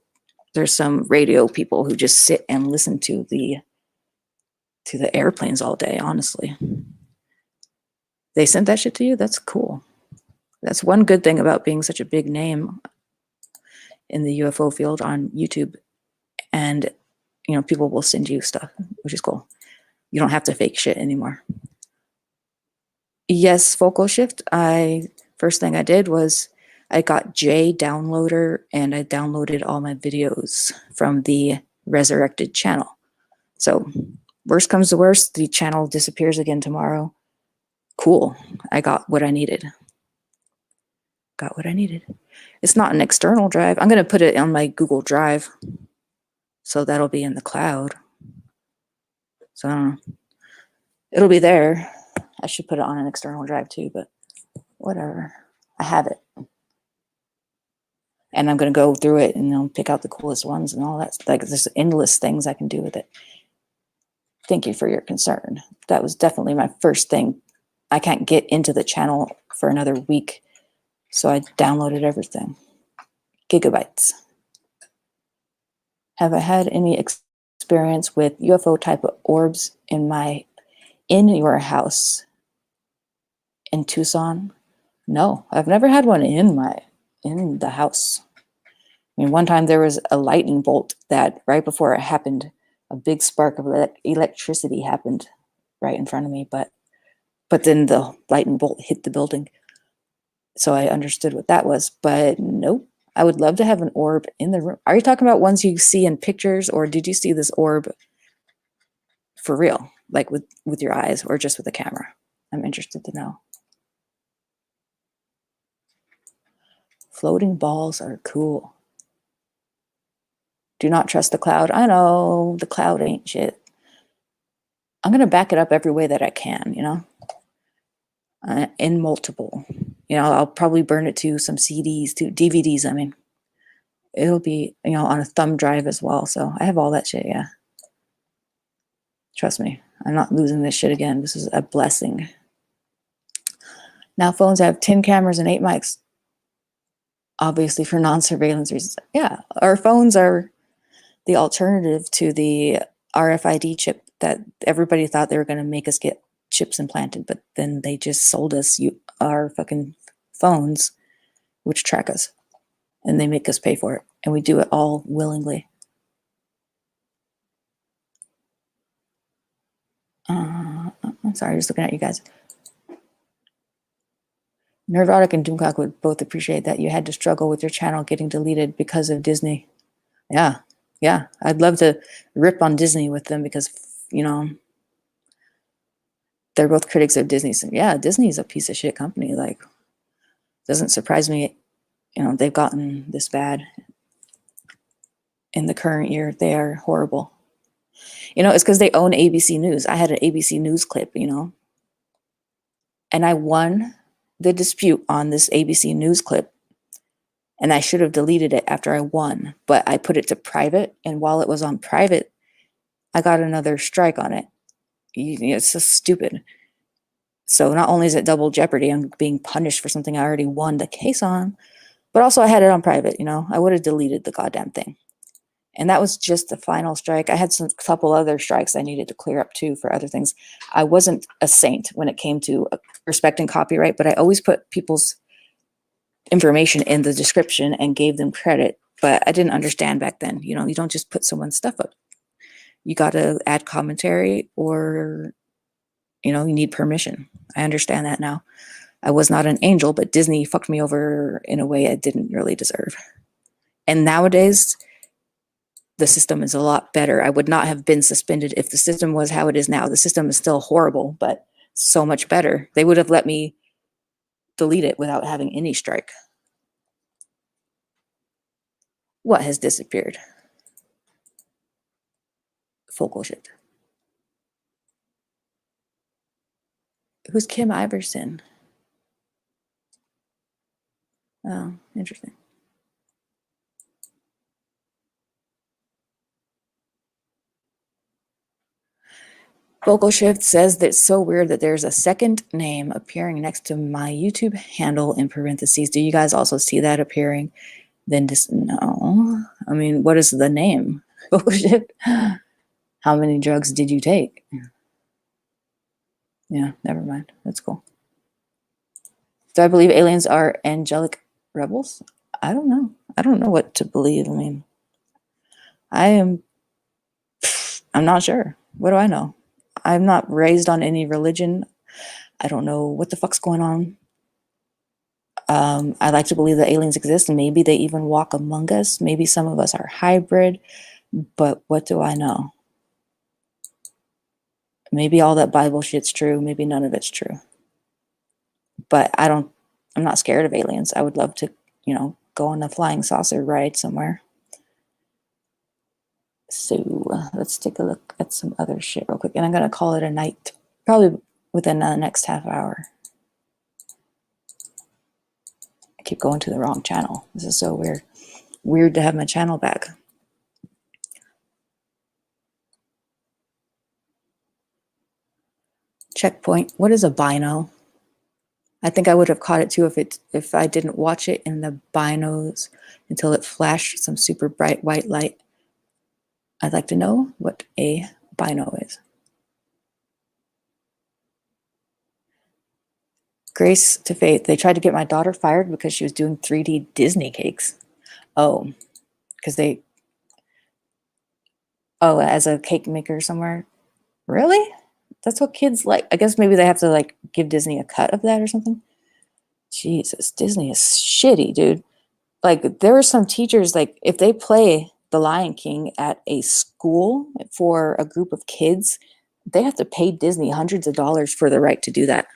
there's some radio people who just sit and listen to the airplanes all day, honestly. They sent that shit to you? That's cool. That's one good thing about being such a big name in the UFO field on YouTube. And, you know, people will send you stuff, which is cool. You don't have to fake shit anymore. Yes, Focal Shift. First thing I did was I got J Downloader and I downloaded all my videos from the resurrected channel. So worst comes to worst, the channel disappears again tomorrow. Cool. I got what I needed. Got what I needed. It's not an external drive. I'm going to put it on my Google Drive. So that'll be in the cloud. So I don't know. It'll be there. I should put it on an external drive too, but whatever. I have it. And I'm going to go through it and, you know, pick out the coolest ones and all that. Like, there's endless things I can do with it. Thank you for your concern. That was definitely my first thing. I can't get into the channel for another week, so I downloaded everything. Gigabytes. Have I had any experience with UFO type of orbs in your house in Tucson? No, I've never had one in the house. mean, one time there was a lightning bolt that right before it happened, a big spark of electricity happened right in front of me, but then the lightning bolt hit the building. So I understood what that was, but nope. I would love to have an orb in the room. Are you talking about ones you see in pictures, or did you see this orb for real, like with your eyes, or just with a camera? I'm interested to know. Floating balls are cool. Do not trust the cloud. I know the cloud ain't shit. I'm going to back it up every way that I can, you know, in multiple. You know, I'll probably burn it to some CDs, to DVDs. I mean, it'll be, you know, on a thumb drive as well. So I have all that shit. Yeah. Trust me, I'm not losing this shit again. This is a blessing. Now phones have 10 cameras and 8 mics. Obviously for non-surveillance reasons. Yeah, our phones are the alternative to the RFID chip that everybody thought they were going to make us get chips implanted, but then they just sold us our fucking phones, which track us, and they make us pay for it, and we do it all willingly. I'm sorry, just looking at you guys. Nerdrotic and Doomcock would both appreciate that you had to struggle with your channel getting deleted because of Disney. Yeah, yeah. I'd love to rip on Disney with them because, you know, they're both critics of Disney. So yeah, Disney's a piece of shit company. Like, doesn't surprise me, you know, they've gotten this bad in the current year. They are horrible. You know, it's because they own ABC News. I had an ABC News clip, you know, and I won the dispute on this ABC News clip, and I should have deleted it after I won, but I put it to private, and while it was on private, I got another strike on it. It's so stupid. So not only is it double jeopardy, I'm being punished for something I already won the case on, but also I had it on private, you know. I would have deleted the goddamn thing. And that was just the final strike. I had some couple other strikes I needed to clear up too for other things. I wasn't a saint when it came to respecting copyright, but I always put people's information in the description and gave them credit. But I didn't understand back then. You know, you don't just put someone's stuff up. You got to add commentary, or, you know, you need permission. I understand that now. I was not an angel, but Disney fucked me over in a way I didn't really deserve. And nowadays, the system is a lot better. I would not have been suspended if the system was how it is now. The system is still horrible, but so much better. They would have let me delete it without having any strike. What has disappeared? Focal shift. Who's Kim Iverson? Oh, interesting. Focal Shift says that it's so weird that there's a second name appearing next to my YouTube handle in parentheses. Do you guys also see that appearing? Then just no. I mean, what is the name? Focal Shift. How many drugs did you take? Yeah, never mind. That's cool. Do I believe aliens are angelic rebels? I don't know. I don't know what to believe. I mean, I'm not sure. What do I know? I'm not raised on any religion. I don't know what the fuck's going on. I like to believe that aliens exist, and maybe they even walk among us. Maybe some of us are hybrid, but what do I know? Maybe all that Bible shit's true. Maybe none of it's true. But I'm not scared of aliens. I would love to, you know, go on a flying saucer ride somewhere. So let's take a look at some other shit real quick. And I'm going to call it a night, probably within the next half hour. I keep going to the wrong channel. This is so weird. Weird to have my channel back. Checkpoint. What is a bino? I think I would have caught it too if I didn't watch it in the binos until it flashed some super bright white light. I'd like to know what a bino is. Grace to Faith. They tried to get my daughter fired because she was doing 3D Disney cakes. Oh, because they, oh, as a cake maker somewhere. Really? That's what kids like. I guess maybe they have to like give Disney a cut of that or something. Jesus, Disney is shitty, dude. Like there are some teachers, like if they play The Lion King at a school for a group of kids, they have to pay Disney hundreds of dollars for the right to do that.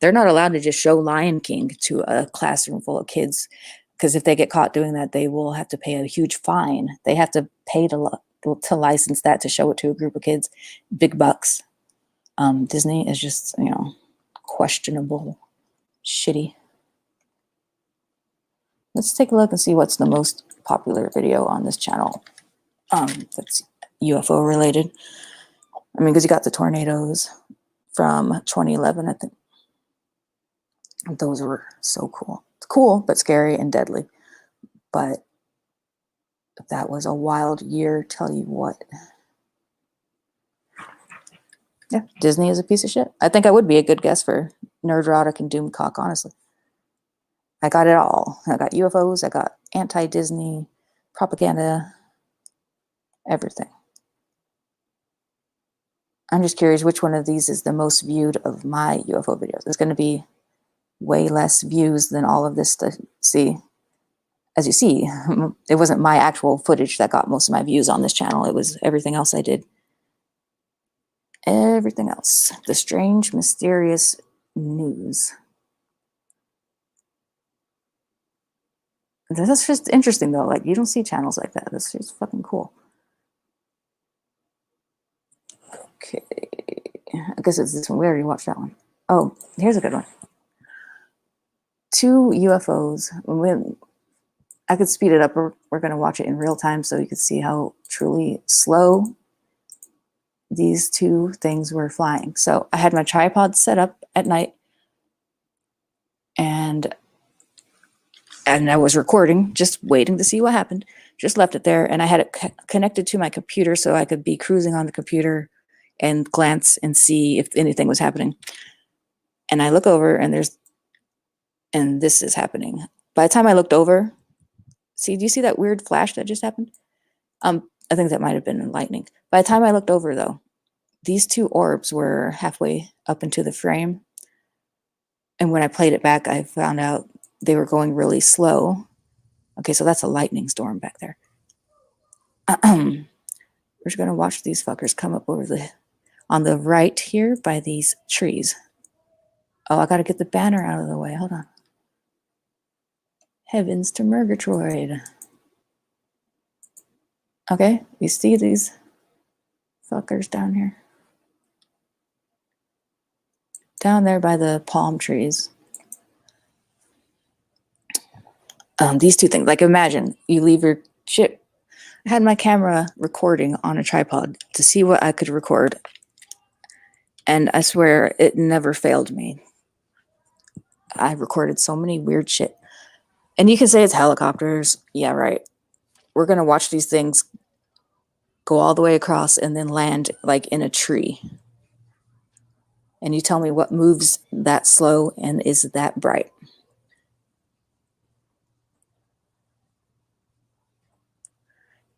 They're not allowed to just show Lion King to a classroom full of kids, because if they get caught doing that, they will have to pay a huge fine. They have to pay to license that to show it to a group of kids. Big bucks. Disney is just, questionable, shitty. Let's take a look and see what's the most popular video on this channel that's UFO related. I mean, because you got the tornadoes from 2011, I think. Those were so cool. Cool, but scary and deadly. But that was a wild year, tell you what. Yeah, Disney is a piece of shit. I think I would be a good guest for Nerdrotic and Doomcock, honestly. I got it all. I got UFOs, I got anti-Disney, propaganda, everything. I'm just curious which one of these is the most viewed of my UFO videos. It's going to be way less views than all of this to see. As you see, it wasn't my actual footage that got most of my views on this channel. It was everything else I did. Everything else. The strange, mysterious news. That's just interesting, though. Like, you don't see channels like that. That's just fucking cool. Okay. I guess it's this one. We already watched that one. Oh, here's a good one. 2 UFOs. I could speed it up. We're going to watch it in real time so you could see how truly slow these 2 things were flying. So I had my tripod set up at night, and I was recording, just waiting to see what happened. Just left it there, and I had it connected to my computer so I could be cruising on the computer and glance and see if anything was happening. And I look over, and this is happening. By the time I looked over, see, do you see that weird flash that just happened? I think that might have been lightning. By the time I looked over, though, these 2 orbs were halfway up into the frame. And when I played it back, I found out they were going really slow. Okay, so that's a lightning storm back there. We're just going to watch these fuckers come up over on the right here by these trees. Oh, I got to get the banner out of the way. Hold on. Heavens to Murgatroyd. Okay, you see these fuckers down here? Down there by the palm trees. These 2 things, like imagine you leave your shit. I had my camera recording on a tripod to see what I could record. And I swear it never failed me. I recorded so many weird shit. And you can say it's helicopters. Yeah, right. We're going to watch these things go all the way across and then land like in a tree. And you tell me what moves that slow and is that bright.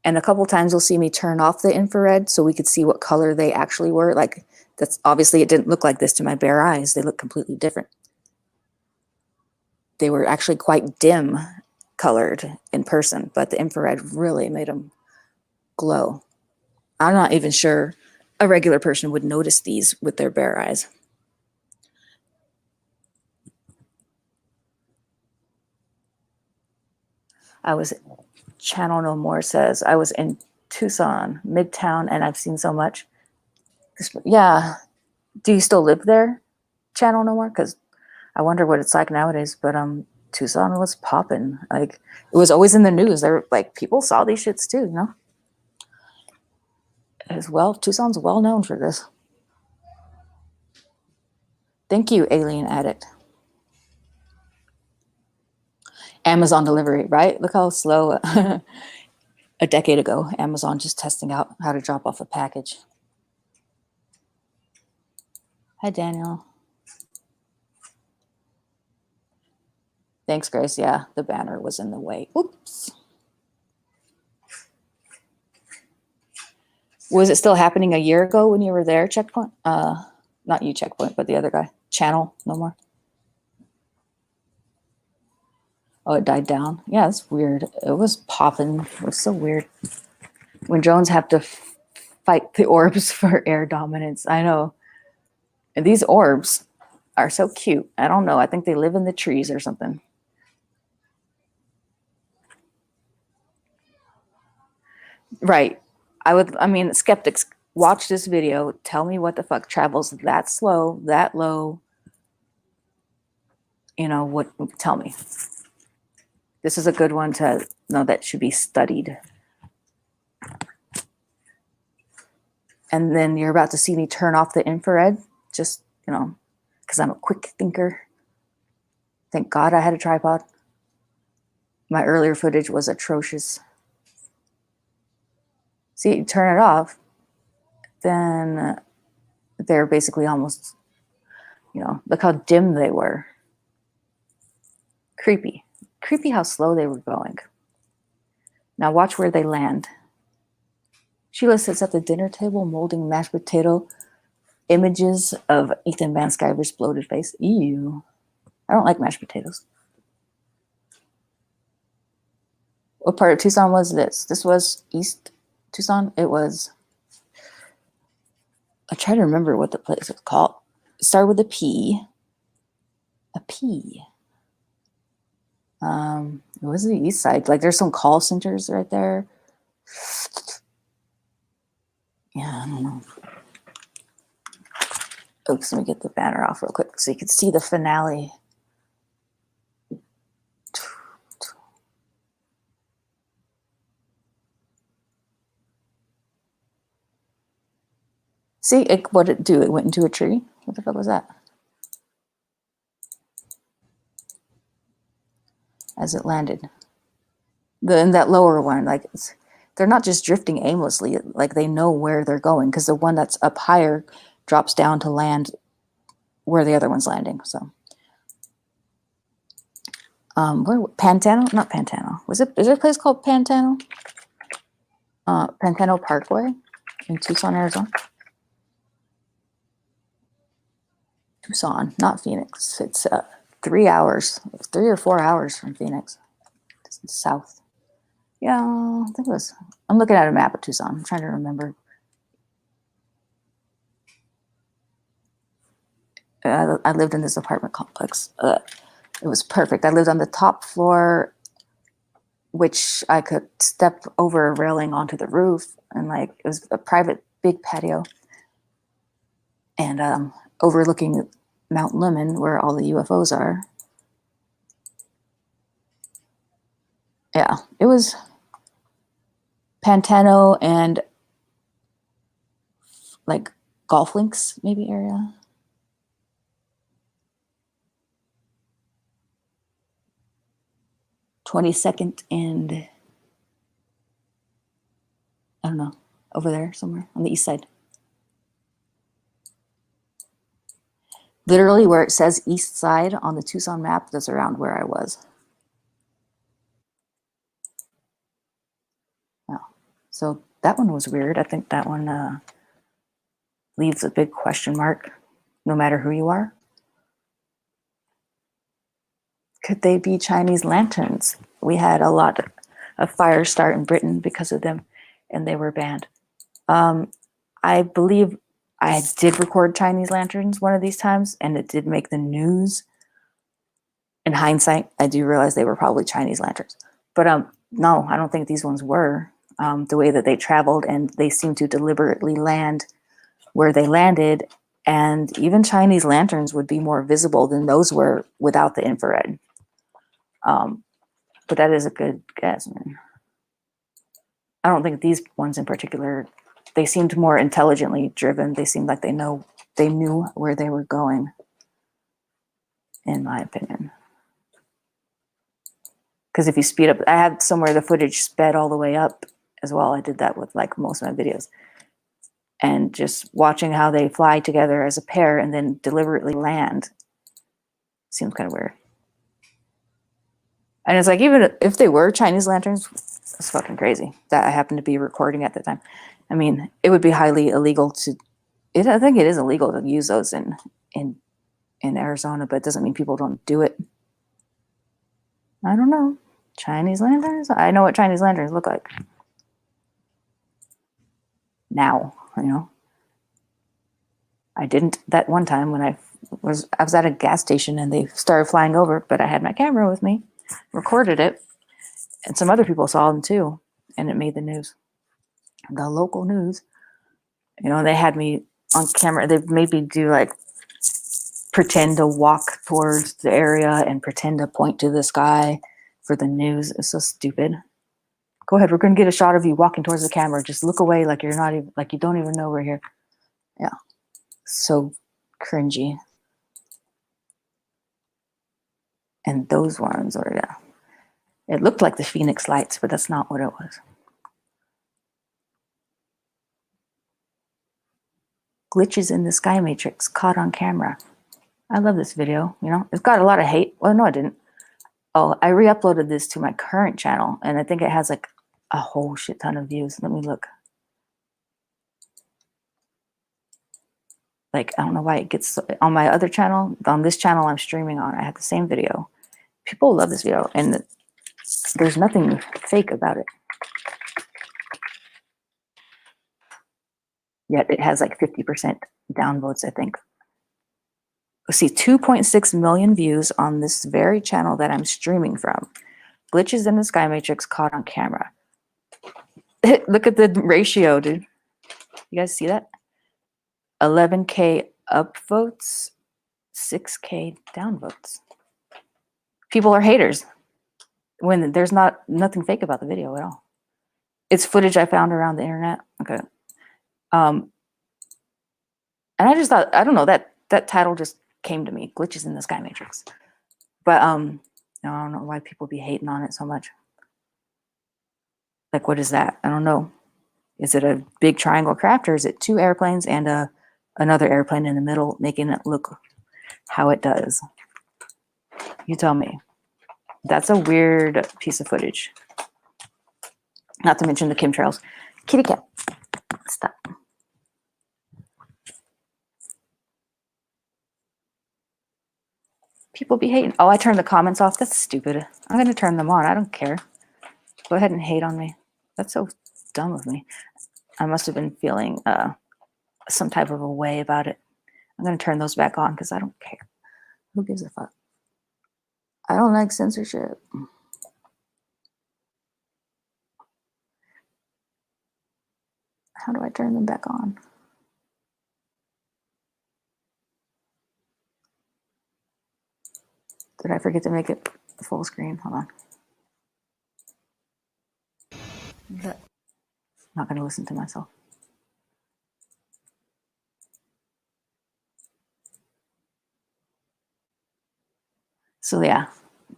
And a couple times you'll see me turn off the infrared so we could see what color they actually were. Like, that's obviously, it didn't look like this to my bare eyes. They look completely different. They were actually quite dim colored in person, but the infrared really made them glow. I'm not even sure a regular person would notice these with their bare eyes. Channel No More says, I was in Tucson, Midtown, and I've seen so much. Yeah. Do you still live there, Channel No More? Because I wonder what it's like nowadays. But Tucson was popping. Like, it was always in the news. There, like, people saw these shits too, you know? As well, Tucson's well known for this. Thank you, Alien Addict. Amazon delivery, right? Look how slow. A decade ago, Amazon just testing out how to drop off a package. Hi, Daniel. Thanks, Grace. Yeah, the banner was in the way. Oops. Was it still happening a year ago when you were there, Checkpoint? Not you, Checkpoint, but the other guy. Channel, no more. Oh, it died down. Yeah, it's weird. It was popping. It was so weird. When drones have to fight the orbs for air dominance. I know. And these orbs are so cute. I don't know. I think they live in the trees or something. Right. I mean, skeptics, watch this video. Tell me what the fuck travels that slow, that low. You know, what, tell me. This is a good one to know that should be studied. And then you're about to see me turn off the infrared, just, you know, because I'm a quick thinker. Thank God I had a tripod. My earlier footage was atrocious. See, you turn it off, then they're basically almost, you know, look how dim they were. Creepy. Creepy how slow they were going. Now watch where they land. Sheila sits at the dinner table molding mashed potato images of Ethan Van Sciver's bloated face. Ew. I don't like mashed potatoes. What part of Tucson was this? This was East Tucson. It was, I try to remember what the place was called. It started with a P. A P. It was the east side. Like there's some call centers right there. Yeah, I don't know. Oops, let me get the banner off real quick so you can see the finale. See, what did it do? It went into a tree? What the fuck was that? As it landed. In that lower one, like they're not just drifting aimlessly, like they know where they're going, because the one that's up higher drops down to land where the other one's landing. So where Pantano? Not Pantano. Is there a place called Pantano? Pantano Parkway in Tucson, Arizona. Tucson, not Phoenix. It's 3 hours, 3 or 4 hours from Phoenix. It's south. Yeah, I think it was. I'm looking at a map of Tucson. I'm trying to remember. I lived in this apartment complex. It was perfect. I lived on the top floor, which I could step over a railing onto the roof, and like it was a private big patio, and overlooking Mount Lemon, where all the UFOs are. Yeah, it was Pantano and like golf links maybe area. $22nd and I don't know, over there somewhere on the east side. Literally where it says east side on the Tucson map, that's around where I was. Yeah. So that one was weird. I think that one leaves a big question mark, no matter who you are. Could they be Chinese lanterns? We had a lot of fires start in Britain because of them, and they were banned. I believe I did record Chinese lanterns one of these times, and it did make the news. In hindsight, I do realize they were probably Chinese lanterns. But no, I don't think these ones were. The way that they traveled, and they seemed to deliberately land where they landed, and even Chinese lanterns would be more visible than those were without the infrared. But that is a good guess, man. I don't think these ones in particular, they seemed more intelligently driven. They seemed like they knew where they were going, in my opinion. Because if you speed up, I have somewhere the footage sped all the way up as well. I did that with like most of my videos. And just watching how they fly together as a pair and then deliberately land seems kind of weird. And it's like, even if they were Chinese lanterns, it's fucking crazy that I happened to be recording at the time. I mean, it would be highly illegal to. I think it is illegal to use those in Arizona, but it doesn't mean people don't do it. I don't know. Chinese lanterns? I know what Chinese lanterns look like. Now, I didn't that one time when I was at a gas station and they started flying over, but I had my camera with me, recorded it, and some other people saw them too, and it made the news. The local news. They had me on camera. They made me do like pretend to walk towards the area and pretend to point to the sky for the news. It's so stupid. Go ahead, we're going to get a shot of you walking towards the camera. Just look away like you're not even, like you don't even know we're here. Yeah. So cringy. And those ones are, yeah. It looked like the Phoenix lights, but that's not what it was. Glitches in the sky matrix caught on camera. I love this video. It's got a lot of hate. Well, no, I didn't. Oh, I re-uploaded this to my current channel, and I think it has like a whole shit ton of views. Let me look. Like, I don't know why it gets on my other channel. On this channel I'm streaming on, I have the same video. People love this video, and there's nothing fake about it. Yet it has like 50% downvotes, I think. See, 2.6 million views on this very channel that I'm streaming from. Glitches in the sky matrix caught on camera. Look at the ratio, dude. You guys see that? 11K upvotes, 6K downvotes. People are haters when there's nothing fake about the video at all. It's footage I found around the internet. Okay. And I just thought, I don't know, that title just came to me, Glitches in the Sky Matrix. But I don't know why people be hating on it so much. Like, what is that? I don't know. Is it a big triangle craft, or is it two airplanes and another airplane in the middle, making it look how it does? You tell me. That's a weird piece of footage. Not to mention the chemtrails. Kitty cat. Stop. People be hating. Oh, I turned the comments off. That's stupid. I'm going to turn them on. I don't care. Go ahead and hate on me. That's so dumb of me. I must have been feeling some type of a way about it. I'm going to turn those back on because I don't care. Who gives a fuck? I don't like censorship. How do I turn them back on? Did I forget to make it full screen? Hold on. Not going to listen to myself. So yeah,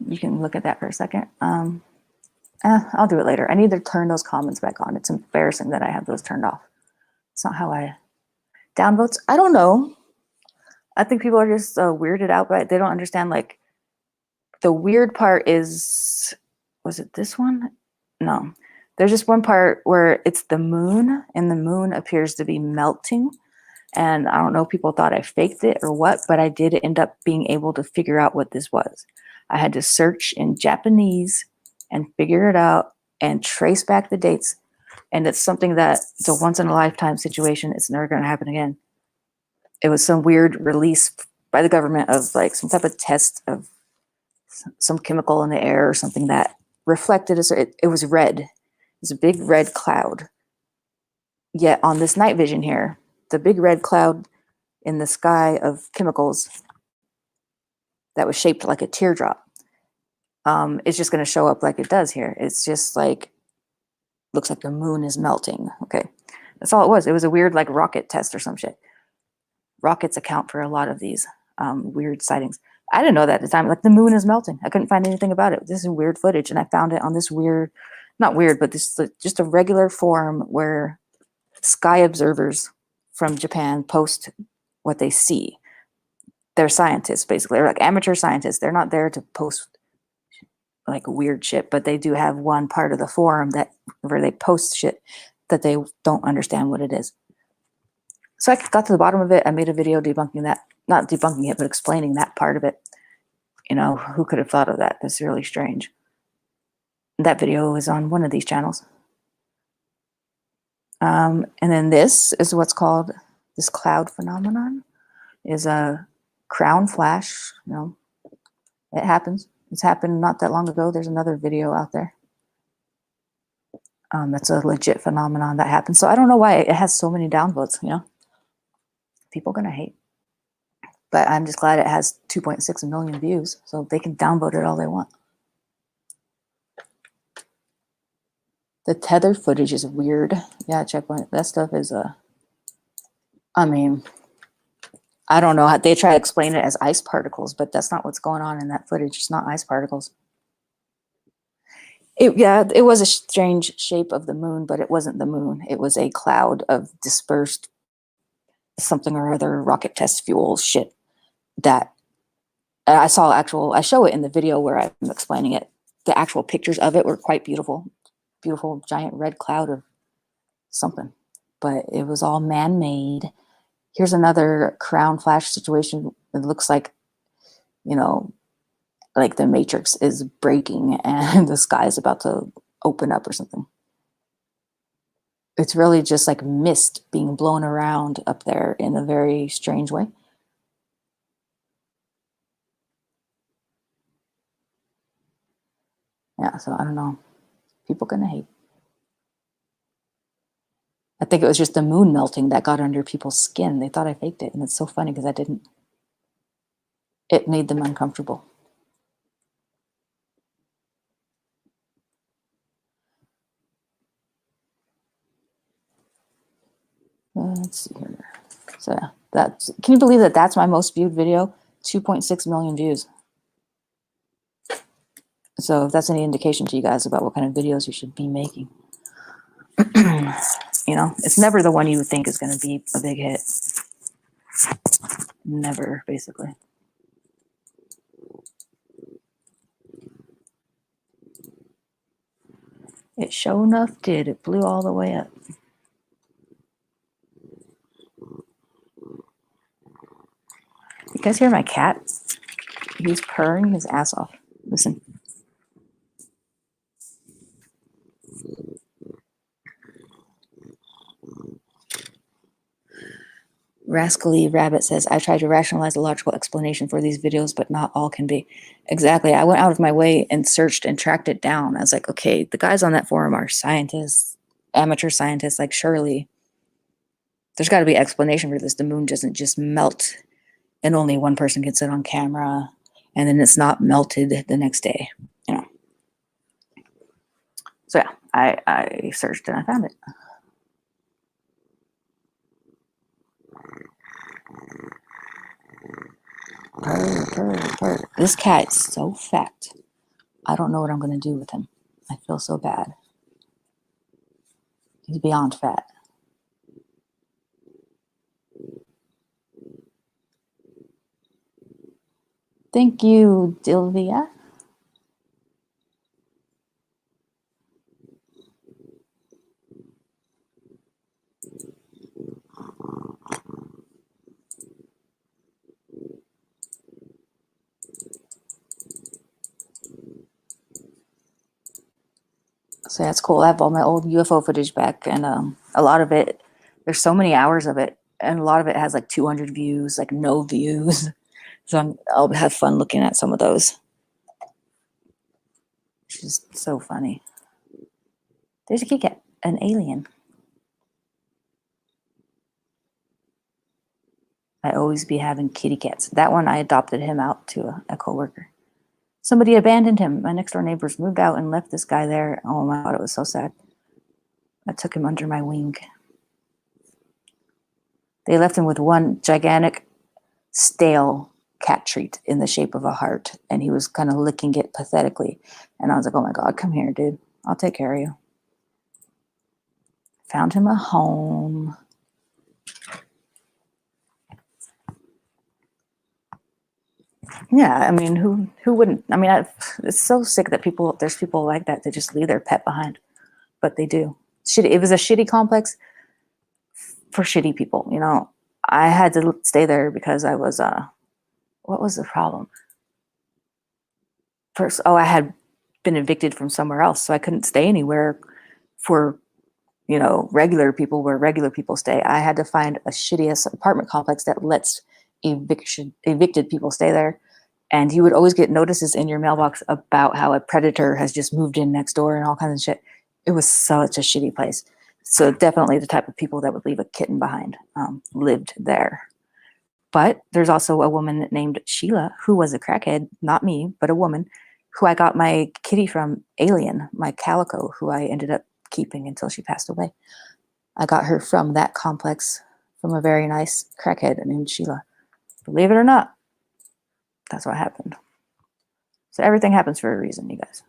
you can look at that for a second. I'll do it later. I need to turn those comments back on. It's embarrassing that I have those turned off. It's not how I downvotes. I don't know. I think people are just weirded out by it. They don't understand. Like, the weird part is, was it this one? No. There's just one part where it's the moon, and the moon appears to be melting. And I don't know, people thought I faked it or what, but I did end up being able to figure out what this was. I had to search in Japanese and figure it out and trace back the dates. And it's something that it's a once in a lifetime situation. It's never going to happen again. It was some weird release by the government of like some type of test of some chemical in the air or something that reflected us. It was red. It was a big red cloud. Yet on this night vision here, the big red cloud in the sky of chemicals that was shaped like a teardrop, it's just going to show up like it does here. It's just like, looks like the moon is melting. Okay. That's all it was. It was a weird like rocket test or some shit. Rockets account for a lot of these weird sightings. I didn't know that at the time. Like, the moon is melting. I couldn't find anything about it. This is weird footage. And I found it on this weird, not weird, but this just a regular forum where sky observers from Japan post what they see. They're scientists, basically. They're like amateur scientists. They're not there to post like weird shit, but they do have one part of the forum that where they post shit. that they don't understand what it is. So I got to the bottom of it. I made a video debunking that, not debunking it, but explaining that part of it. You know, who could have thought of that? That's really strange. That video is on one of these channels. And then this is what's called, this cloud phenomenon is a crown flash. You know, it happens. It's happened not that long ago. There's another video out there. That's a legit phenomenon that happens. So I don't know why it has so many downvotes, you know. People are going to hate. But I'm just glad it has 2.6 million views, so they can downvote it all they want. The tether footage is weird. Yeah, checkpoint. That stuff is, I mean, I don't know how they try to explain it as ice particles, but that's not what's going on in that footage. It's not ice particles. It was a strange shape of the moon, but it wasn't the moon. It was a cloud of dispersed something or other rocket test fuel shit that I saw I show it in the video where I'm explaining it. The actual pictures of it were quite beautiful. Beautiful giant red cloud of something, but it was all man-made. Here's another crown flash situation. It looks like, you know, like the Matrix is breaking and the sky is about to open up or something. It's really just like mist being blown around up there in a very strange way. Yeah, so I don't know. People gonna hate. I think it was just the moon melting that got under people's skin. They thought I faked it, and it's so funny because I didn't. It made them uncomfortable. Let's see here. So that's, can you believe that that's my most viewed video? 2.6 million views. So if that's any indication to you guys about what kind of videos you should be making. You know, it's never the one you think is going to be a big hit. Never, basically. It sure enough did. It blew all the way up. You guys hear my cat? He's purring his ass off. Listen. Rascally Rabbit says, I try to rationalize a logical explanation for these videos, but not all can be. Exactly. I went out of my way and searched and tracked it down. I was like, okay, the guys on that forum are scientists, amateur scientists. Like, surely there's got to be an explanation for this. The moon doesn't just melt and only one person can sit on camera and then it's not melted the next day, you know. So yeah, I searched and I found it. Purr, purr, purr. This cat is so fat. I don't know what I'm going to do with him. I feel so bad. He's beyond fat. Thank you, Dilvia. So that's cool. I have all my old UFO footage back, and a lot of it, there's so many hours of it, and a lot of it has like 200 views, like no views. So I'll have fun looking at some of those. It's just so funny. There's a kitty cat, an alien. I always be having kitty cats. That one, I adopted him out to a coworker. Somebody abandoned him. My next door neighbors moved out and left this guy there. Oh my God, it was so sad. I took him under my wing. They left him with one gigantic, stale cat treat in the shape of a heart. And he was kind of licking it pathetically. And I was like, oh my God, come here, dude. I'll take care of you. Found him a home. Yeah, I mean, who wouldn't? I mean, it's so sick that there's people like that just leave their pet behind, but they do. shitty. It was a shitty complex for shitty people. You know, I had to stay there because I was what was the problem? First, I had been evicted from somewhere else, so I couldn't stay anywhere for, you know, regular people where regular people stay. I had to find a shittiest apartment complex that lets evicted people stay there. And you would always get notices in your mailbox about how a predator has just moved in next door and all kinds of shit. It was such a shitty place. So definitely the type of people that would leave a kitten behind lived there. But there's also a woman named Sheila who was a crackhead, not me, but a woman who I got my kitty from, Alien, my calico, who I ended up keeping until she passed away. I got her from that complex from a very nice crackhead named Sheila. Believe it or not, that's what happened. So everything happens for a reason, you guys.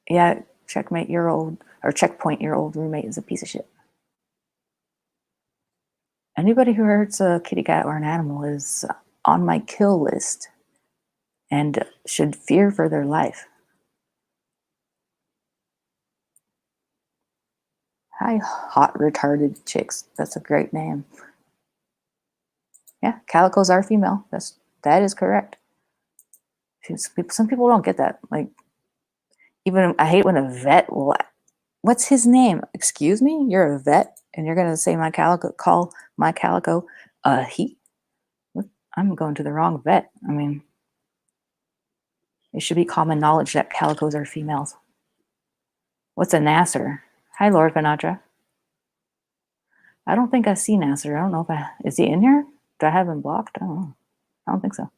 Yeah, checkmate your old, or checkpoint your old roommate is a piece of shit. Anybody who hurts a kitty cat or an animal is on my kill list and should fear for their life. Hi, hot retarded chicks. That's a great name. Yeah, calicos are female. That is correct. Some people don't get that. Like, even I hate when a vet will. What's his name? Excuse me, you're a vet, and you're gonna say my calico? Call my calico he? I'm going to the wrong vet. I mean, it should be common knowledge that calicos are females. What's a Nasser? Hi, Lord Vanadra. I don't think I see Nasser. I don't know if is he in here? Do I have him blocked? I don't know. I don't think so.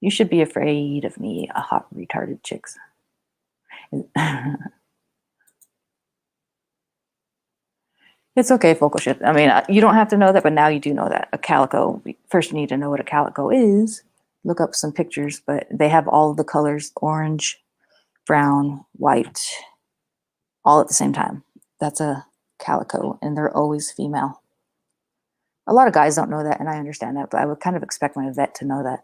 You should be afraid of me, a hot retarded chicks. It's okay, focal shit. I mean, you don't have to know that, but now you do know that. A calico, first you need to know what a calico is. Look up some pictures, but they have all of the colors, orange, brown, white, all at the same time. That's a calico, and they're always female. A lot of guys don't know that, and I understand that, but I would kind of expect my vet to know that.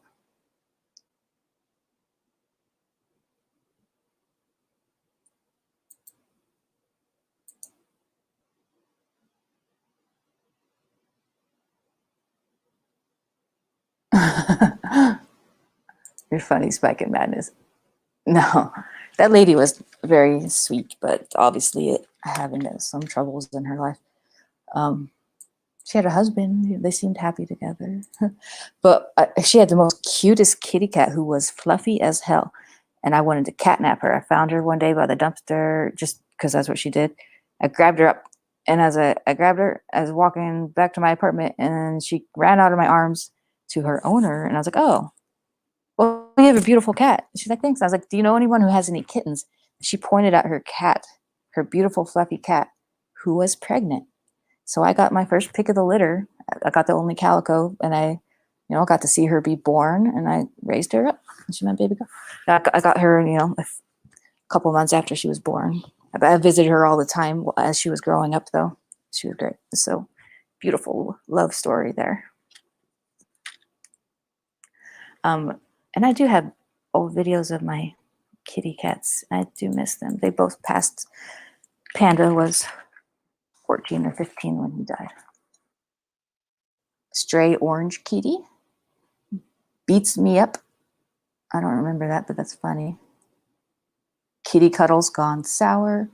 You're funny, Spike and Madness. No, that lady was very sweet, but obviously having some troubles in her life. She had a husband. They seemed happy together. But she had the most cutest kitty cat who was fluffy as hell. And I wanted to catnap her. I found her one day by the dumpster just because that's what she did. I grabbed her up. And as I grabbed her, I was walking back to my apartment and she ran out of my arms to her owner. And I was like, oh, well, we have a beautiful cat. She's like, thanks. I was like, do you know anyone who has any kittens? She pointed at her cat, her beautiful fluffy cat, who was pregnant. So I got my first pick of the litter. I got the only calico, and I, got to see her be born, and I raised her up. And she's my baby girl. I got her, a couple months after she was born. I visited her all the time as she was growing up, though. She was great. So beautiful love story there. And I do have old videos of my kitty cats. I do miss them. They both passed. Panda was 14 or 15 when he died. Stray orange kitty beats me up. I don't remember that, but that's funny. Kitty cuddles gone sour.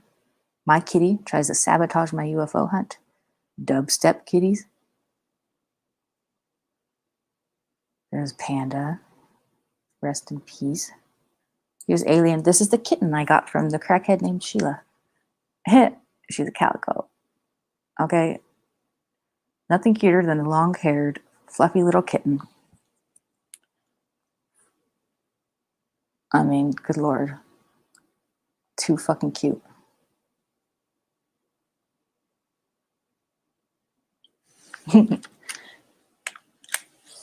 My kitty tries to sabotage my UFO hunt. Dubstep kitties. There's Panda. Rest in peace. Here's Alien. This is the kitten I got from the crackhead named Sheila. She's a calico. Okay. Nothing cuter than a long-haired, fluffy little kitten. I mean, good Lord. Too fucking cute.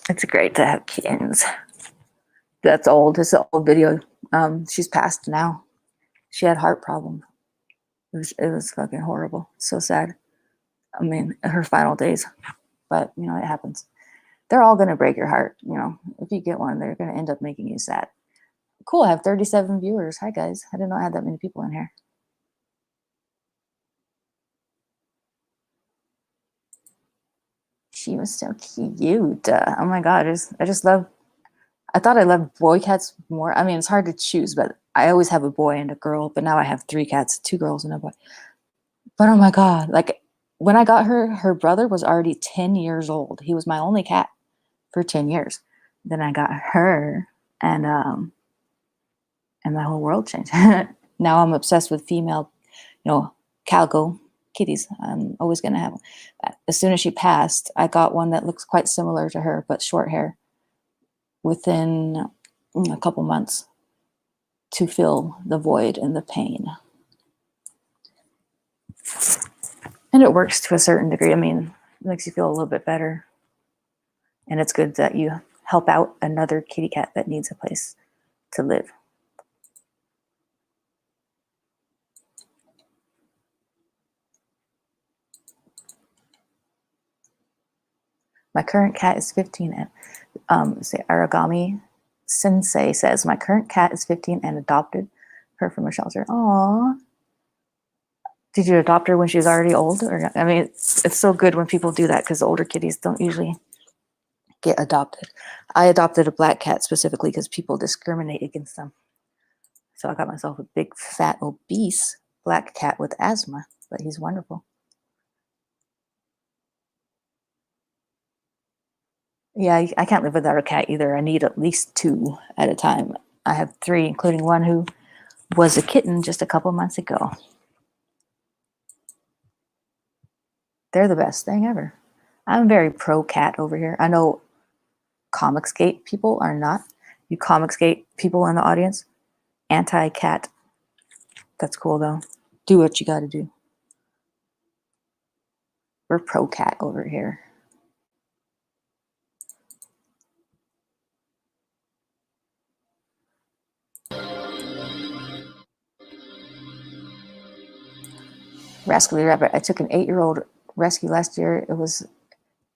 It's great to have kittens. That's old. It's an old video. She's passed now. She had heart problems. It was fucking horrible. So sad. I mean, her final days. But, it happens. They're all going to break your heart. You know, if you get one, they're going to end up making you sad. Cool. I have 37 viewers. Hi, guys. I didn't know I had that many people in here. She was so cute. Oh my God. I just love, I thought I loved boy cats more. I mean, it's hard to choose, but I always have a boy and a girl, but now I have 3 cats, 2 girls and a boy. But oh my God, like when I got her, her brother was already 10 years old. He was my only cat for 10 years. Then I got her and my whole world changed. Now I'm obsessed with female, you know, calico kitties. I'm always going to have one. As soon as she passed, I got one that looks quite similar to her, but short hair within a couple months to fill the void and the pain. And it works to a certain degree. I mean, it makes you feel a little bit better. And it's good that you help out another kitty cat that needs a place to live. My current cat is 15 and say Aragami Sensei says, my current cat is 15 and adopted her from a shelter. Aww. Did you adopt her when she was already old? Or I mean, it's so good when people do that because older kitties don't usually get adopted. I adopted a black cat specifically because people discriminate against them. So I got myself a big, fat, obese black cat with asthma, but he's wonderful. Yeah, I can't live without a cat either. I need at least 2 at a time. I have 3, including one who was a kitten just a couple months ago. They're the best thing ever. I'm very pro cat over here. I know Comicsgate people are not. You Comicsgate people in the audience, anti-cat. That's cool though. Do what you got to do. We're pro cat over here. Rascally Rabbit. I took an 8-year-old rescue last year. It was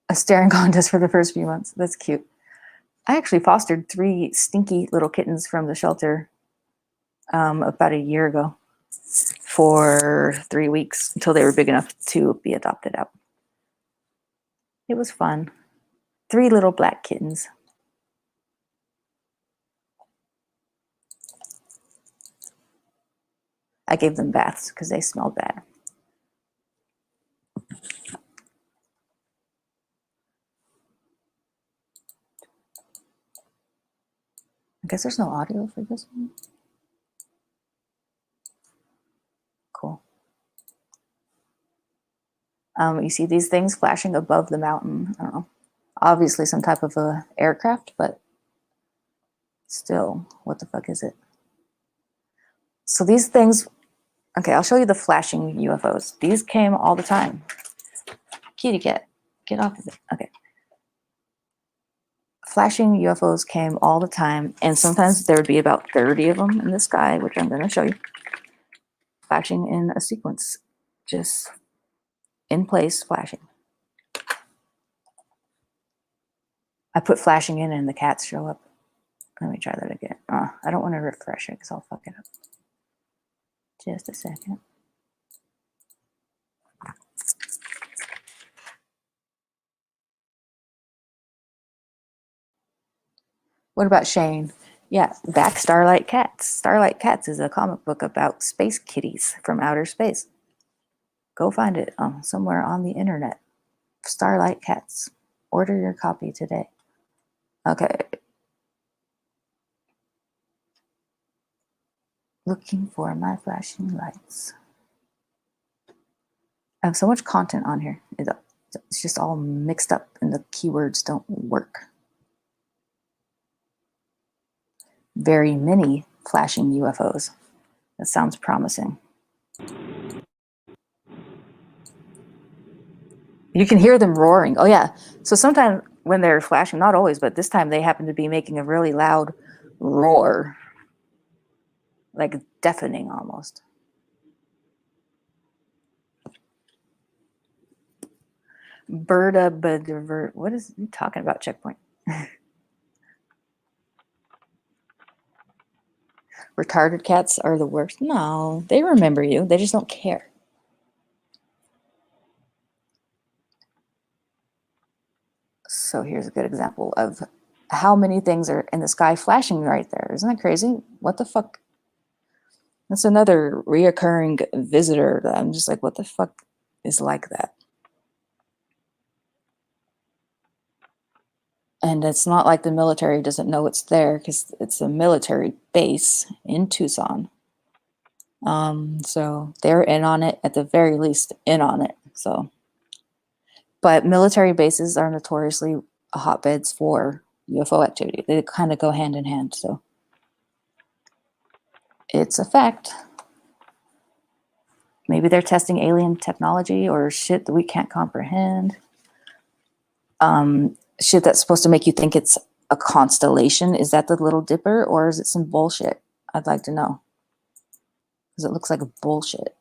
a staring contest for the first few months. That's cute. I actually fostered 3 stinky little kittens from the shelter about a year ago for 3 weeks until they were big enough to be adopted out. It was fun. 3 little black kittens. I gave them baths because they smelled bad. I guess there's no audio for this one. Cool. You see these things flashing above the mountain. I don't know. Obviously some type of a aircraft, but still, what the fuck is it? So these things, okay, I'll show you the flashing UFOs. These came all the time. Kitty cat, get off of it. Okay. Flashing UFOs came all the time, and sometimes there would be about 30 of them in the sky, which I'm going to show you. Flashing in a sequence, just in place, flashing. I put flashing in and the cats show up. Let me try that again. I don't want to refresh it because I'll fuck it up. Just a second. What about Shane? Yeah, back Starlight Cats. Starlight Cats is a comic book about space kitties from outer space. Go find it somewhere on the internet. Starlight Cats. Order your copy today. Okay. Looking for my flashing lights. I have so much content on here. It's just all mixed up and the keywords don't work. Very many flashing UFOs. That sounds promising. You can hear them roaring. Oh yeah. So sometimes when they're flashing, not always, but this time they happen to be making a really loud roar. Like deafening almost. What is he talking about? Checkpoint. Retarded cats are the worst. No, they remember you. They just don't care. So here's a good example of how many things are in the sky flashing right there. Isn't that crazy? What the fuck? That's another reoccurring visitor that I'm just like, what the fuck is like that? And it's not like the military doesn't know it's there because it's a military base in Tucson. So they're in on it, at the very least, in on it. So, but military bases are notoriously hotbeds for UFO activity. They kind of go hand in hand. So it's a fact. Maybe they're testing alien technology or shit that we can't comprehend. Shit that's supposed to make you think it's a constellation. Is that the Little Dipper or is it some bullshit? I'd like to know. Because it looks like a bullshit.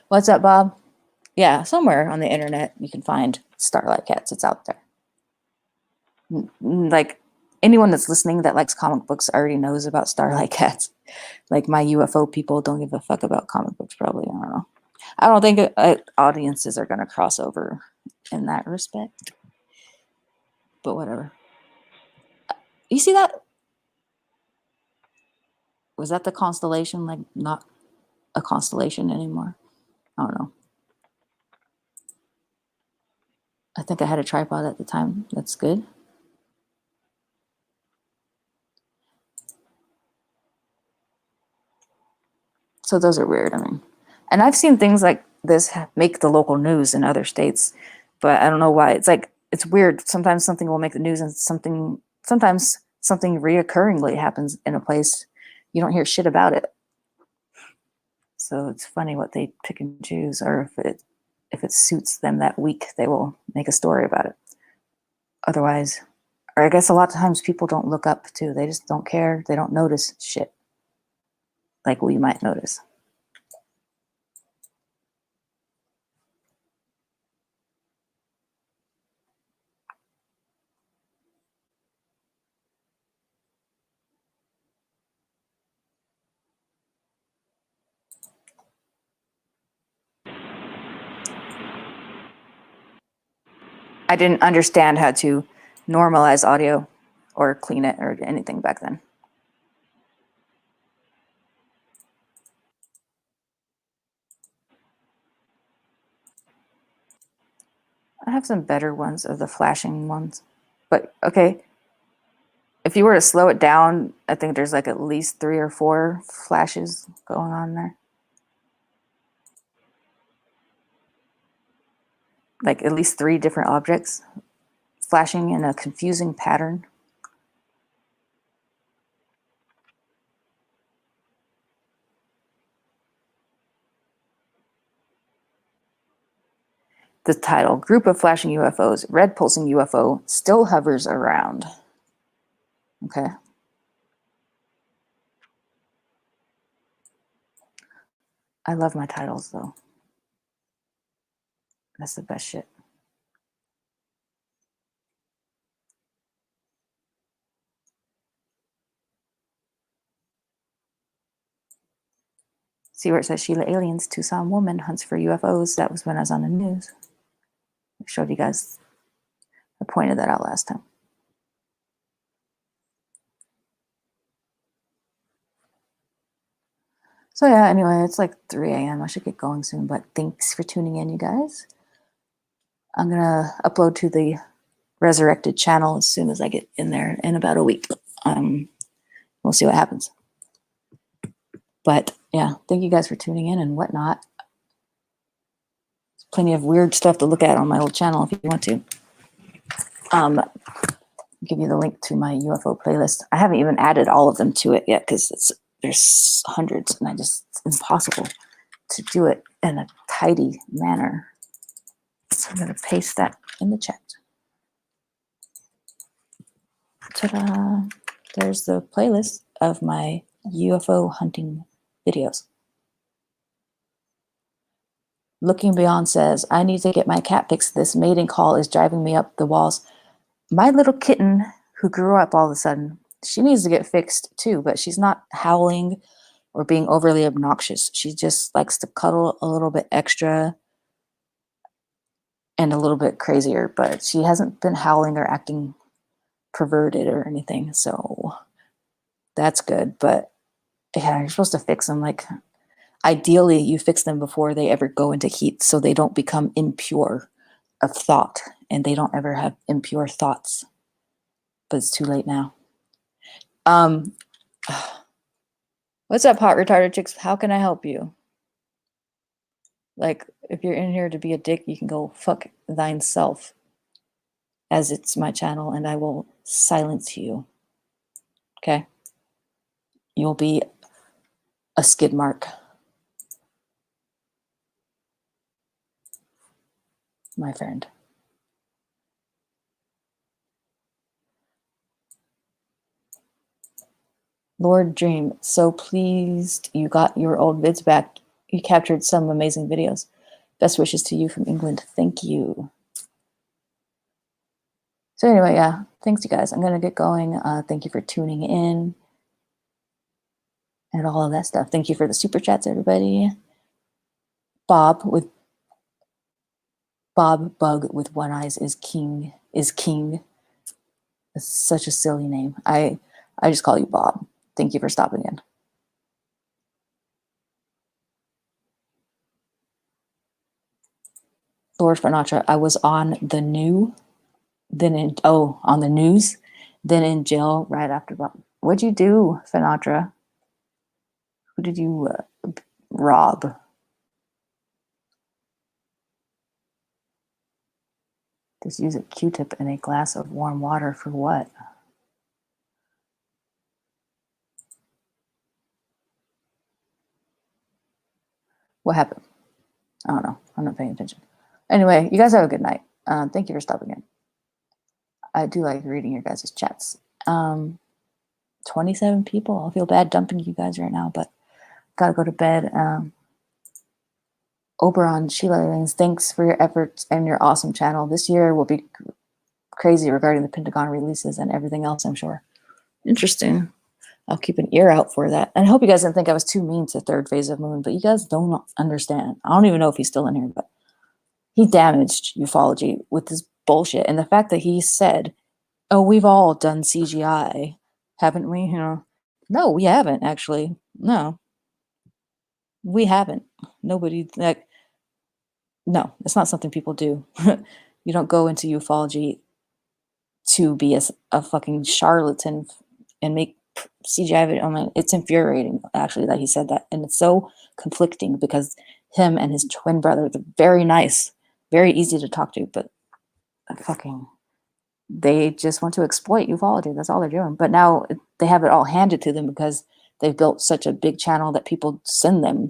What's up, Bob? Yeah, somewhere on the internet you can find starlight cats. It's out there. Like anyone that's listening that likes comic books already knows about starlight cats. Like my UFO people don't give a fuck about comic books, probably. I don't know. I don't think audiences are going to cross over in that respect. But whatever. You see that? Was that the constellation? Like not a constellation anymore? I don't know. I think I had a tripod at the time. That's good. So those are weird. I mean, and I've seen things like this make the local news in other states, but I don't know why. It's like, it's weird. Sometimes something will make the news and sometimes something reoccurringly happens in a place. You don't hear shit about it. So it's funny what they pick and choose, or if it suits them that week, they will make a story about it. Otherwise, or I guess a lot of times people don't look up too. They just don't care. They don't notice shit like we might notice. I didn't understand how to normalize audio or clean it or anything back then. I have some better ones of the flashing ones. But okay, if you were to slow it down, I think there's like at least 3 or 4 flashes going on there. Like at least 3 different objects flashing in a confusing pattern. The title, Group of Flashing UFOs, Red Pulsing UFO Still Hovers Around. Okay. I love my titles though. That's the best shit. See where it says Sheila Aliens, Tucson woman hunts for UFOs. That was when I was on the news. I showed you guys, I pointed that out last time. So yeah, anyway, it's like 3 a.m. I should get going soon, but thanks for tuning in, you guys. I'm going to upload to the resurrected channel as soon as I get in there in about a week. We'll see what happens. But yeah, thank you guys for tuning in and whatnot. There's plenty of weird stuff to look at on my old channel if you want to. Give you the link to my UFO playlist. I haven't even added all of them to it yet because there's hundreds and it's impossible to do it in a tidy manner. So I'm going to paste that in the chat. Ta-da! There's the playlist of my UFO hunting videos. Looking Beyond says, I need to get my cat fixed. This mating call is driving me up the walls. My little kitten who grew up all of a sudden, she needs to get fixed too, but she's not howling or being overly obnoxious. She just likes to cuddle a little bit extra and a little bit crazier, but she hasn't been howling or acting perverted or anything, so that's good. But yeah, you're supposed to fix them. Like, ideally, you fix them before they ever go into heat so they don't become impure of thought and they don't ever have impure thoughts. But it's too late now. What's up, hot retarded chicks? How can I help you? Like, if you're in here to be a dick, you can go fuck thine self, as it's my channel, and I will silence you. Okay? You'll be a skid mark, my friend. Lord Dream, so pleased you got your old vids back. You captured some amazing videos. Best wishes to you from England. Thank you. So anyway, yeah, thanks you guys. I'm going to get going. Thank you for tuning in and all of that stuff. Thank you for the super chats, everybody. Bob Bug with one eyes is king. It's such a silly name. I just call you Bob. Thank you for stopping in. Lord Finatra, I was on the news, then in jail right after Bob. What'd you do, Finatra? Who did you rob? Just use a Q-tip and a glass of warm water for what? What happened? I don't know. I'm not paying attention. Anyway, you guys have a good night. Thank you for stopping in. I do like reading your guys' chats. 27 people. I feel bad dumping you guys right now, but gotta go to bed. Oberon, Sheila Lanes, thanks for your efforts and your awesome channel. This year will be crazy regarding the Pentagon releases and everything else, I'm sure. Interesting. I'll keep an ear out for that. And I hope you guys didn't think I was too mean to Third Phase of Moon, but you guys don't understand. I don't even know if he's still in here, but he damaged ufology with this bullshit. And the fact that he said, oh, we've all done CGI, haven't we? You know, no, we haven't actually. No, we haven't. Nobody, like, no, it's not something people do. You don't go into ufology to be a fucking charlatan and make CGI video. I mean, it's infuriating, actually, that he said that. And it's so conflicting because him and his twin brother, they're very nice, very easy to talk to, but fucking, they just want to exploit ufology. That's all they're doing. But now they have it all handed to them because they've built such a big channel that people send them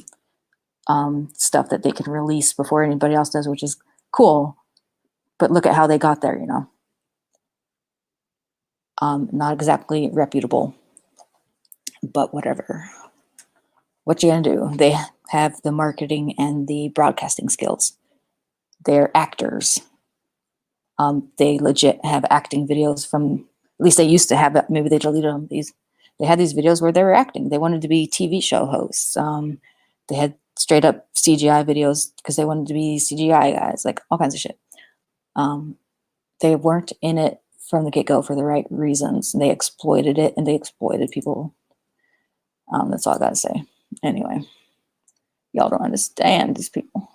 stuff that they can release before anybody else does, which is cool. But look at how they got there, you know. Not exactly reputable, but whatever. What you gonna do? They have the marketing and the broadcasting skills. They're actors. They legit have acting videos from, at least they used to have that. Maybe they deleted them. They had these videos where they were acting. They wanted to be TV show hosts. They had straight up CGI videos because they wanted to be CGI guys, like all kinds of shit. They weren't in it from the get-go for the right reasons. They exploited it, and they exploited people. That's all I gotta say. Anyway, y'all don't understand these people.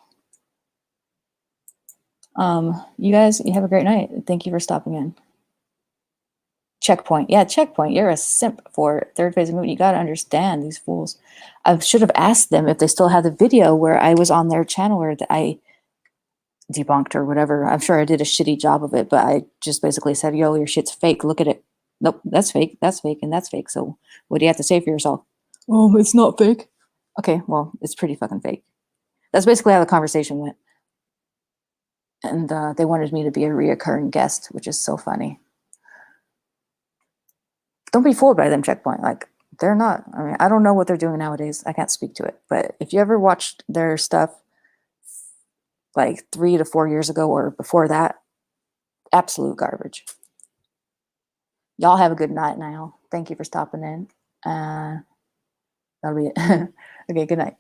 You guys, you have a great night. Thank you for stopping in. Checkpoint. Yeah, Checkpoint. You're a simp for Third Phase of Moon. You gotta understand these fools. I should have asked them if they still have the video where I was on their channel where I debunked or whatever. I'm sure I did a shitty job of it, but I just basically said, yo, your shit's fake. Look at it. Nope, that's fake, and that's fake. So what do you have to say for yourself? Oh, it's not fake. Okay, well, it's pretty fucking fake. That's basically how the conversation went. And they wanted me to be a reoccurring guest, which is so funny. Don't be fooled by them, Checkpoint. Like, they're not. I mean, I don't know what they're doing nowadays. I can't speak to it. But if you ever watched their stuff, like 3 to 4 years ago or before that, absolute garbage. Y'all have a good night now. Thank you for stopping in. That'll be it. Okay, good night.